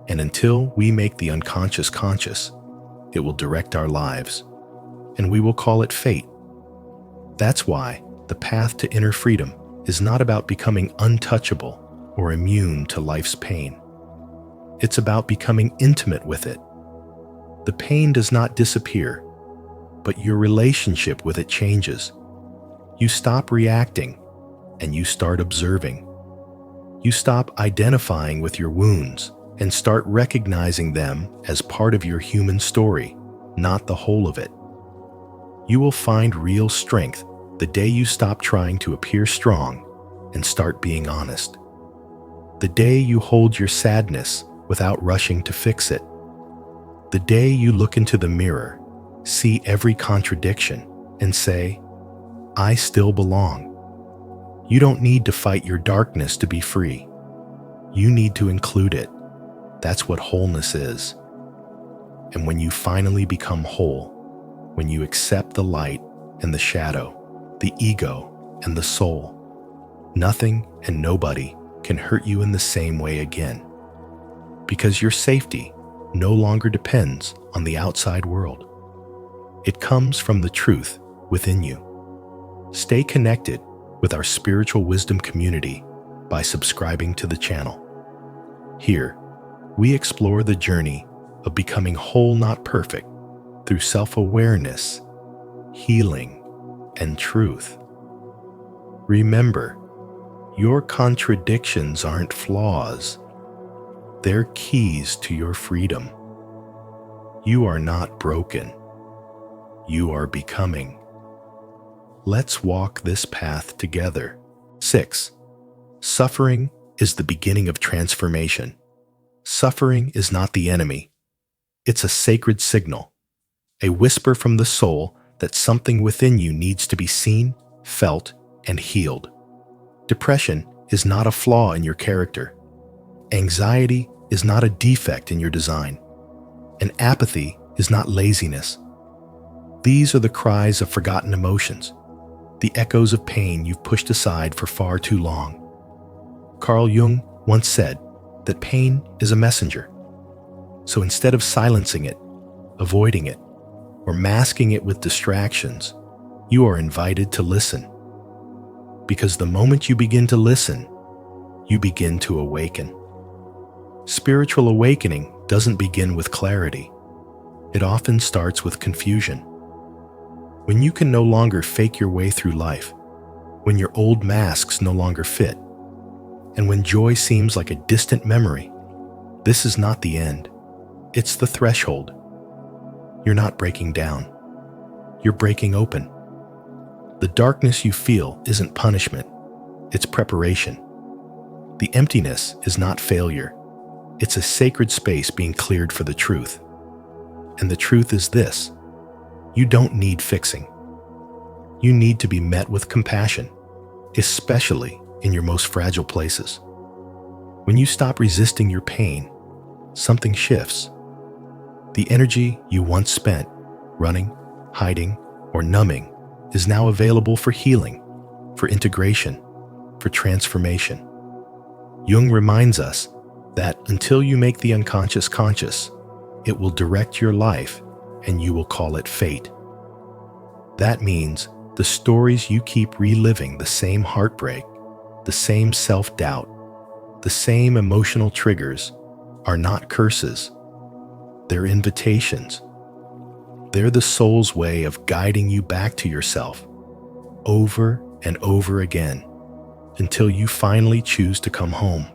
And until we make the unconscious conscious, it will direct our lives, and we will call it fate. That's why the path to inner freedom is not about becoming untouchable or immune to life's pain. It's about becoming intimate with it. The pain does not disappear, but your relationship with it changes. You stop reacting, and you start observing. You stop identifying with your wounds and start recognizing them as part of your human story, not the whole of it. You will find real strength the day you stop trying to appear strong and start being honest. The day you hold your sadness without rushing to fix it. The day you look into the mirror, see every contradiction, and say, I still belong. You don't need to fight your darkness to be free. You need to include it. That's what wholeness is. And when you finally become whole, when you accept the light and the shadow, the ego and the soul, nothing and nobody can hurt you in the same way again. Because your safety no longer depends on the outside world. It comes from the truth within you. Stay connected with our spiritual wisdom community by subscribing to the channel. Here, we explore the journey of becoming whole, not perfect, through self-awareness, healing, and truth. Remember, your contradictions aren't flaws. They're keys to your freedom. You are not broken. You are becoming. Let's walk this path together. 6. Suffering is the beginning of transformation. Suffering is not the enemy. It's a sacred signal, a whisper from the soul that something within you needs to be seen, felt, and healed. Depression is not a flaw in your character. Anxiety is not a defect in your design. And apathy is not laziness. These are the cries of forgotten emotions, the echoes of pain you've pushed aside for far too long. Carl Jung once said that pain is a messenger. So instead of silencing it, avoiding it, or masking it with distractions, you are invited to listen. Because the moment you begin to listen, you begin to awaken. Spiritual awakening doesn't begin with clarity. It often starts with confusion. When you can no longer fake your way through life, when your old masks no longer fit, And when joy seems like a distant memory, this is not the end. It's the threshold. You're not breaking down. You're breaking open. The darkness you feel isn't punishment. It's preparation. The emptiness is not failure. It's a sacred space being cleared for the truth. And the truth is this: you don't need fixing. You need to be met with compassion, especially in your most fragile places. When you stop resisting your pain, something shifts. The energy you once spent running, hiding, or numbing is now available for healing, for integration, for transformation. Jung reminds us that until you make the unconscious conscious, it will direct your life and you will call it fate. That means the stories you keep reliving, the same heartbreak, the same self-doubt, the same emotional triggers, are not curses. They're invitations. They're the soul's way of guiding you back to yourself over and over again until you finally choose to come home.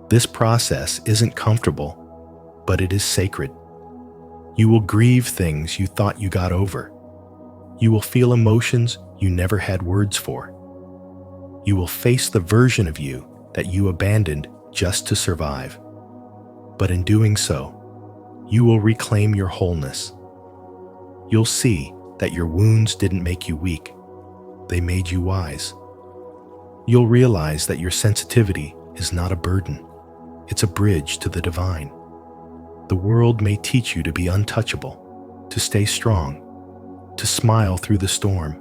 This process isn't comfortable, but it is sacred. You will grieve things you thought you got over. You will feel emotions you never had words for. You will face the version of you that you abandoned just to survive. But in doing so, you will reclaim your wholeness. You'll see that your wounds didn't make you weak. They made you wise. You'll realize that your sensitivity is not a burden. It's a bridge to the divine. The world may teach you to be untouchable, to stay strong, to smile through the storm.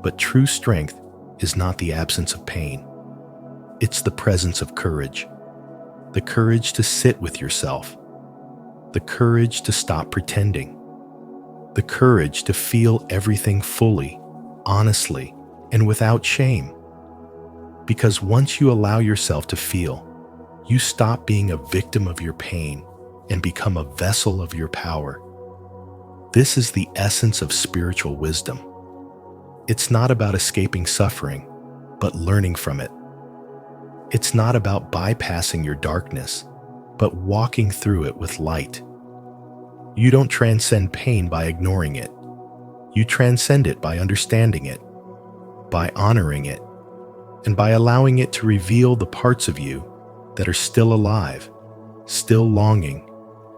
But true strength is not the absence of pain. It's the presence of courage. The courage to sit with yourself. The courage to stop pretending. The courage to feel everything fully, honestly, and without shame. Because once you allow yourself to feel, you stop being a victim of your pain and become a vessel of your power. This is the essence of spiritual wisdom. It's not about escaping suffering, but learning from it. It's not about bypassing your darkness, but walking through it with light. You don't transcend pain by ignoring it. You transcend it by understanding it, by honoring it, and by allowing it to reveal the parts of you that are still alive, still longing,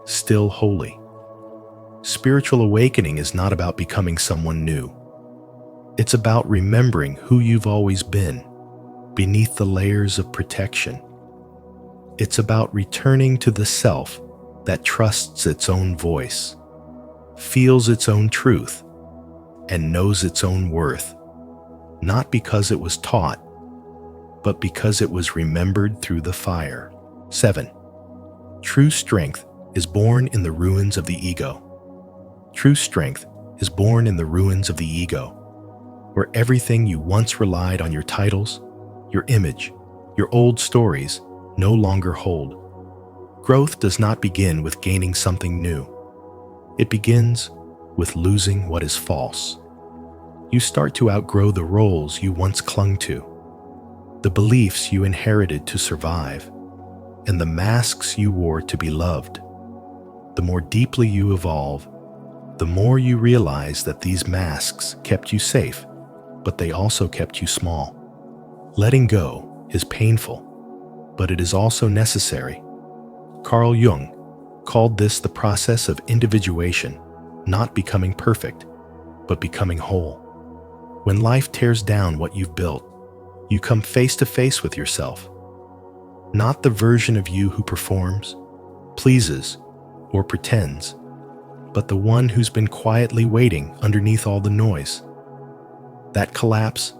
still holy. Spiritual awakening is not about becoming someone new. It's about remembering who you've always been, beneath the layers of protection. It's about returning to the self that trusts its own voice, feels its own truth, and knows its own worth, not because it was taught, but because it was remembered through the fire. 7. True strength is born in the ruins of the ego. True strength is born in the ruins of the ego, where everything you once relied on, your titles, your image, your old stories, no longer hold. Growth does not begin with gaining something new. It begins with losing what is false. You start to outgrow the roles you once clung to, the beliefs you inherited to survive, and the masks you wore to be loved. The more deeply you evolve, the more you realize that these masks kept you safe, but they also kept you small. Letting go is painful, but it is also necessary. Carl Jung called this the process of individuation, not becoming perfect, but becoming whole. When life tears down what you've built, you come face to face with yourself. Not the version of you who performs, pleases, or pretends, but the one who's been quietly waiting underneath all the noise. That collapse,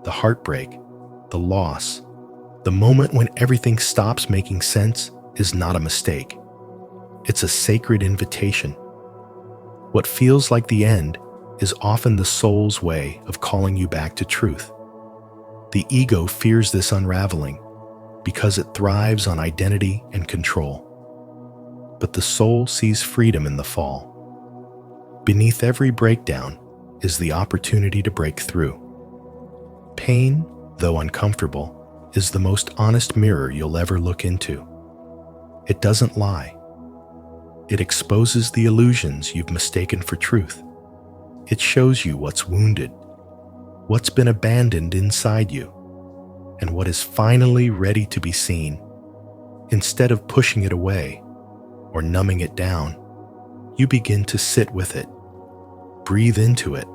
the heartbreak, the loss, the moment when everything stops making sense is not a mistake. It's a sacred invitation. What feels like the end is often the soul's way of calling you back to truth. The ego fears this unraveling because it thrives on identity and control. But the soul sees freedom in the fall. Beneath every breakdown is the opportunity to break through. Pain, though uncomfortable, is the most honest mirror you'll ever look into. It doesn't lie. It exposes the illusions you've mistaken for truth. It shows you what's wounded, what's been abandoned inside you, and what is finally ready to be seen. Instead of pushing it away or numbing it down, you begin to sit with it, breathe into it,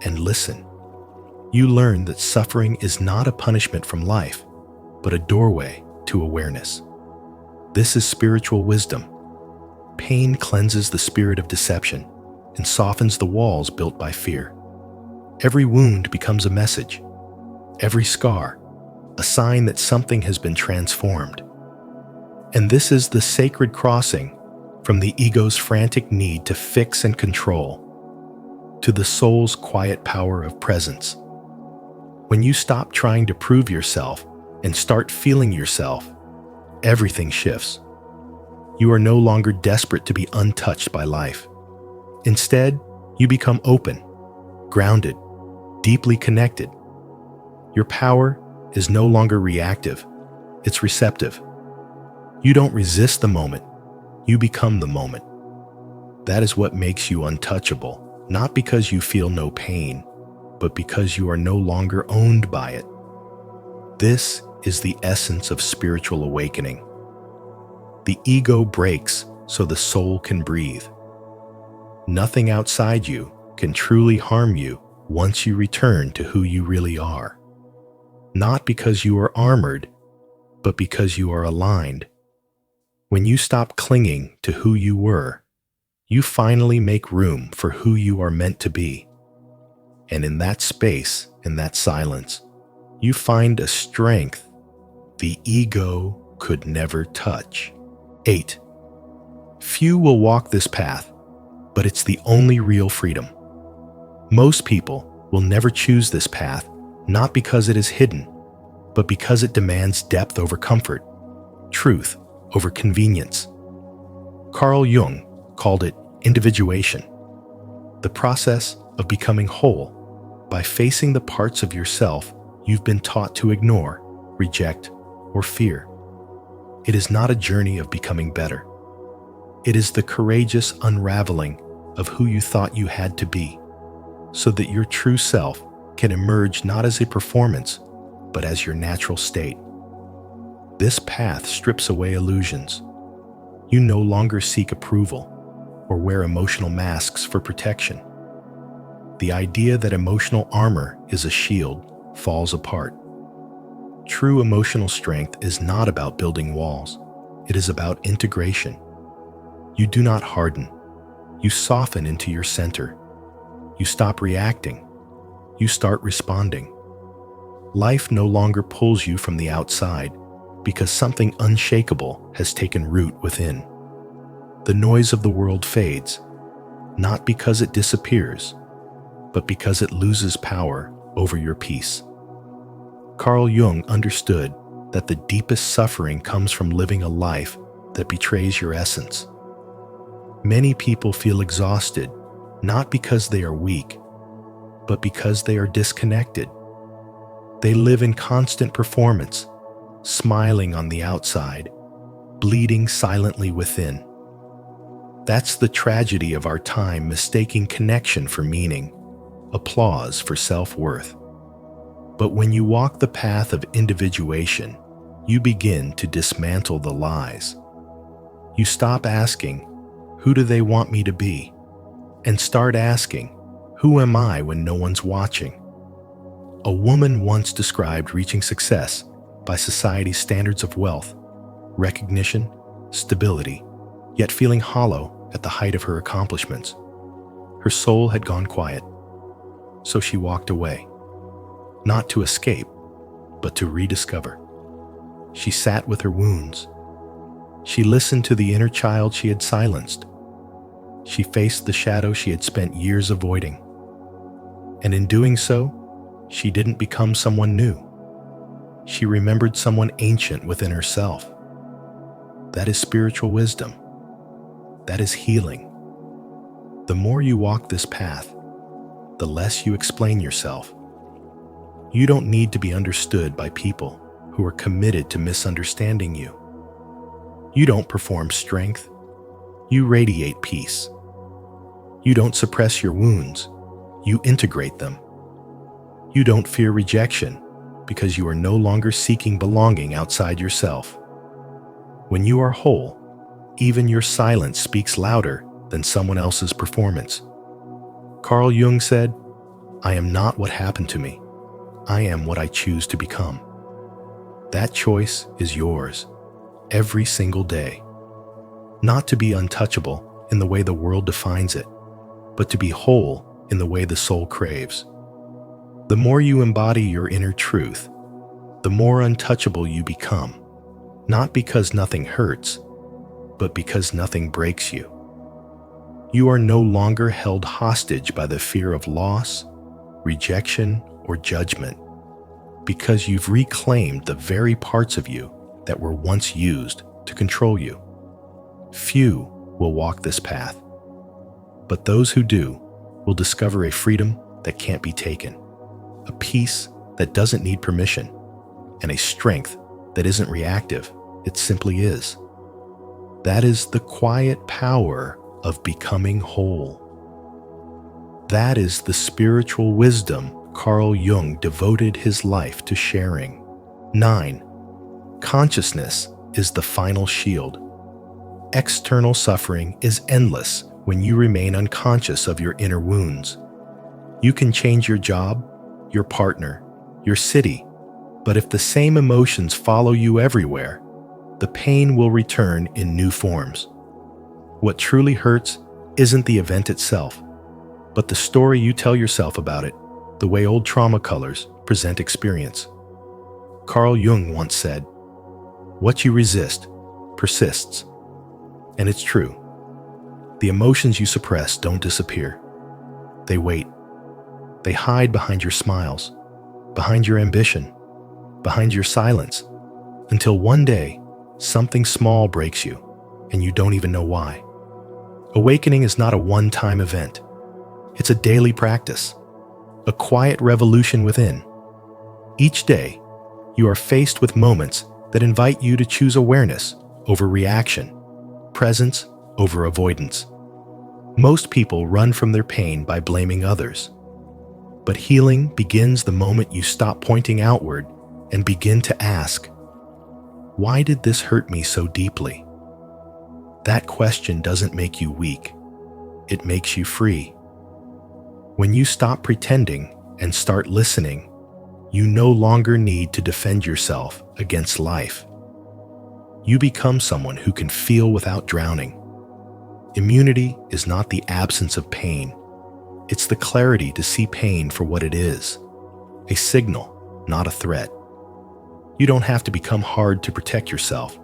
and listen. You learn that suffering is not a punishment from life, but a doorway to awareness. This is spiritual wisdom. Pain cleanses the spirit of deception and softens the walls built by fear. Every wound becomes a message. Every scar, a sign that something has been transformed. And this is the sacred crossing from the ego's frantic need to fix and control to the soul's quiet power of presence. When you stop trying to prove yourself and start feeling yourself, everything shifts. You are no longer desperate to be untouched by life. Instead, you become open, grounded, deeply connected. Your power is no longer reactive, it's receptive. You don't resist the moment, you become the moment. That is what makes you untouchable, not because you feel no pain, but because you are no longer owned by it. This is the essence of spiritual awakening. The ego breaks so the soul can breathe. Nothing outside you can truly harm you once you return to who you really are. Not because you are armored, but because you are aligned. When you stop clinging to who you were, you finally make room for who you are meant to be. And in that space, in that silence, you find a strength the ego could never touch. 8. Few will walk this path, but it's the only real freedom. Most people will never choose this path, not because it is hidden, but because it demands depth over comfort, truth over convenience. Carl Jung called it individuation, the process of becoming whole by facing the parts of yourself you've been taught to ignore, reject, or fear. It is not a journey of becoming better. It is the courageous unraveling of who you thought you had to be, so that your true self can emerge not as a performance, but as your natural state. This path strips away illusions. You no longer seek approval or wear emotional masks for protection. The idea that emotional armor is a shield falls apart. True emotional strength is not about building walls. It is about integration. You do not harden. You soften into your center. You stop reacting. You start responding. Life no longer pulls you from the outside because something unshakable has taken root within. The noise of the world fades, not because it disappears, but because it loses power over your peace. Carl Jung understood that the deepest suffering comes from living a life that betrays your essence. Many people feel exhausted, not because they are weak, but because they are disconnected. They live in constant performance, smiling on the outside, bleeding silently within. That's the tragedy of our time, mistaking connection for meaning, applause for self-worth. But when you walk the path of individuation, you begin to dismantle the lies. You stop asking, "Who do they want me to be?" and start asking, "Who am I when no one's watching?" A woman once described reaching success by society's standards of wealth, recognition, stability, yet feeling hollow at the height of her accomplishments. Her soul had gone quiet, so she walked away, not to escape, but to rediscover. She sat with her wounds. She listened to the inner child she had silenced. She faced the shadow she had spent years avoiding. And in doing so, she didn't become someone new. She remembered someone ancient within herself. That is spiritual wisdom. That is healing. The more you walk this path, the less you explain yourself. You don't need to be understood by people who who are committed to misunderstanding you. You don't perform strength. You radiate peace. You don't suppress your wounds. You integrate them. You don't fear rejection because you are no longer seeking belonging outside yourself. When you are whole, even your silence speaks louder than someone else's performance. Carl Jung said, "I am not what happened to me. I am what I choose to become." That choice is yours, every single day. Not to be untouchable in the way the world defines it, but to be whole in the way the soul craves. The more you embody your inner truth, the more untouchable you become, not because nothing hurts, but because nothing breaks you. You are no longer held hostage by the fear of loss, rejection, or judgment, because you've reclaimed the very parts of you that were once used to control you. Few will walk this path, but those who do will discover a freedom that can't be taken, a peace that doesn't need permission, and a strength that isn't reactive, it simply is. That is the quiet power of becoming whole. That is the spiritual wisdom Carl Jung devoted his life to sharing. 9. Consciousness is the final shield. External suffering is endless when you remain unconscious of your inner wounds. You can change your job, your partner, your city, but if the same emotions follow you everywhere, the pain will return in new forms. What truly hurts isn't the event itself, but the story you tell yourself about it, the way old trauma colors present experience. Carl Jung once said, "What you resist persists." And it's true. The emotions you suppress don't disappear. They wait. They hide behind your smiles, behind your ambition, behind your silence, until one day, something small breaks you, and you don't even know why. Awakening is not a one-time event. It's a daily practice, a quiet revolution within. Each day, you are faced with moments that invite you to choose awareness over reaction, presence over avoidance. Most people run from their pain by blaming others. But healing begins the moment you stop pointing outward and begin to ask, "Why did this hurt me so deeply?" That question doesn't make you weak. It makes you free. When you stop pretending and start listening, you no longer need to defend yourself against life. You become someone who can feel without drowning. Immunity is not the absence of pain. It's the clarity to see pain for what it is, a signal, not a threat. You don't have to become hard to protect yourself.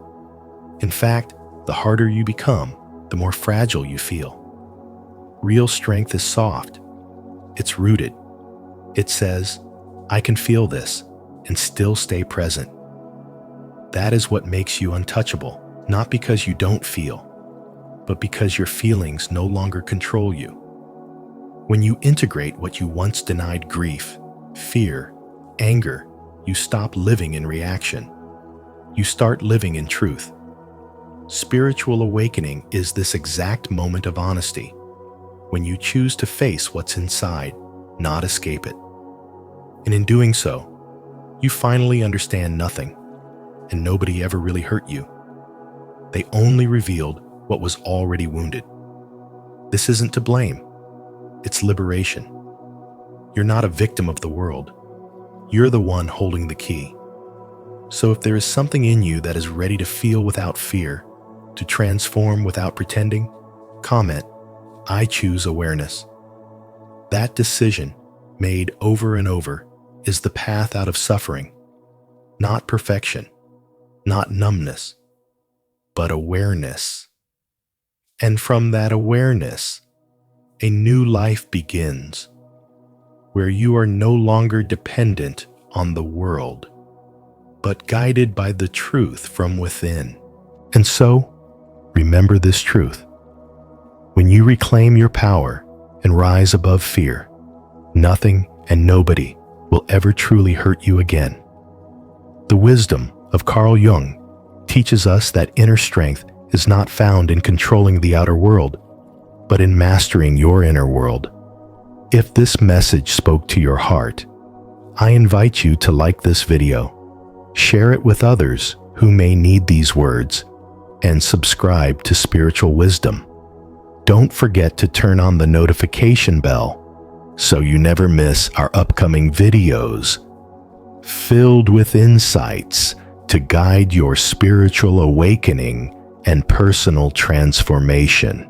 In fact, the harder you become, the more fragile you feel. Real strength is soft. It's rooted. It says, "I can feel this and still stay present." That is what makes you untouchable, not because you don't feel, but because your feelings no longer control you. When you integrate what you once denied, grief, fear, anger, you stop living in reaction. You start living in truth. Spiritual awakening is this exact moment of honesty, when you choose to face what's inside, not escape it. And in doing so, you finally understand nothing, and nobody ever really hurt you. They only revealed what was already wounded. This isn't to blame. It's liberation. You're not a victim of the world. You're the one holding the key. So if there is something in you that is ready to feel without fear, to transform without pretending, comment, "I choose awareness." That decision, made over and over, is the path out of suffering. Not perfection, not numbness, but awareness. And from that awareness, a new life begins, where you are no longer dependent on the world, but guided by the truth from within. And so, remember this truth. When you reclaim your power and rise above fear, nothing and nobody will ever truly hurt you again. The wisdom of Carl Jung teaches us that inner strength is not found in controlling the outer world, but in mastering your inner world. If this message spoke to your heart, I invite you to like this video, share it with others who may need these words, and subscribe to Spiritual Wisdom. Don't forget to turn on the notification bell so you never miss our upcoming videos filled with insights to guide your spiritual awakening and personal transformation.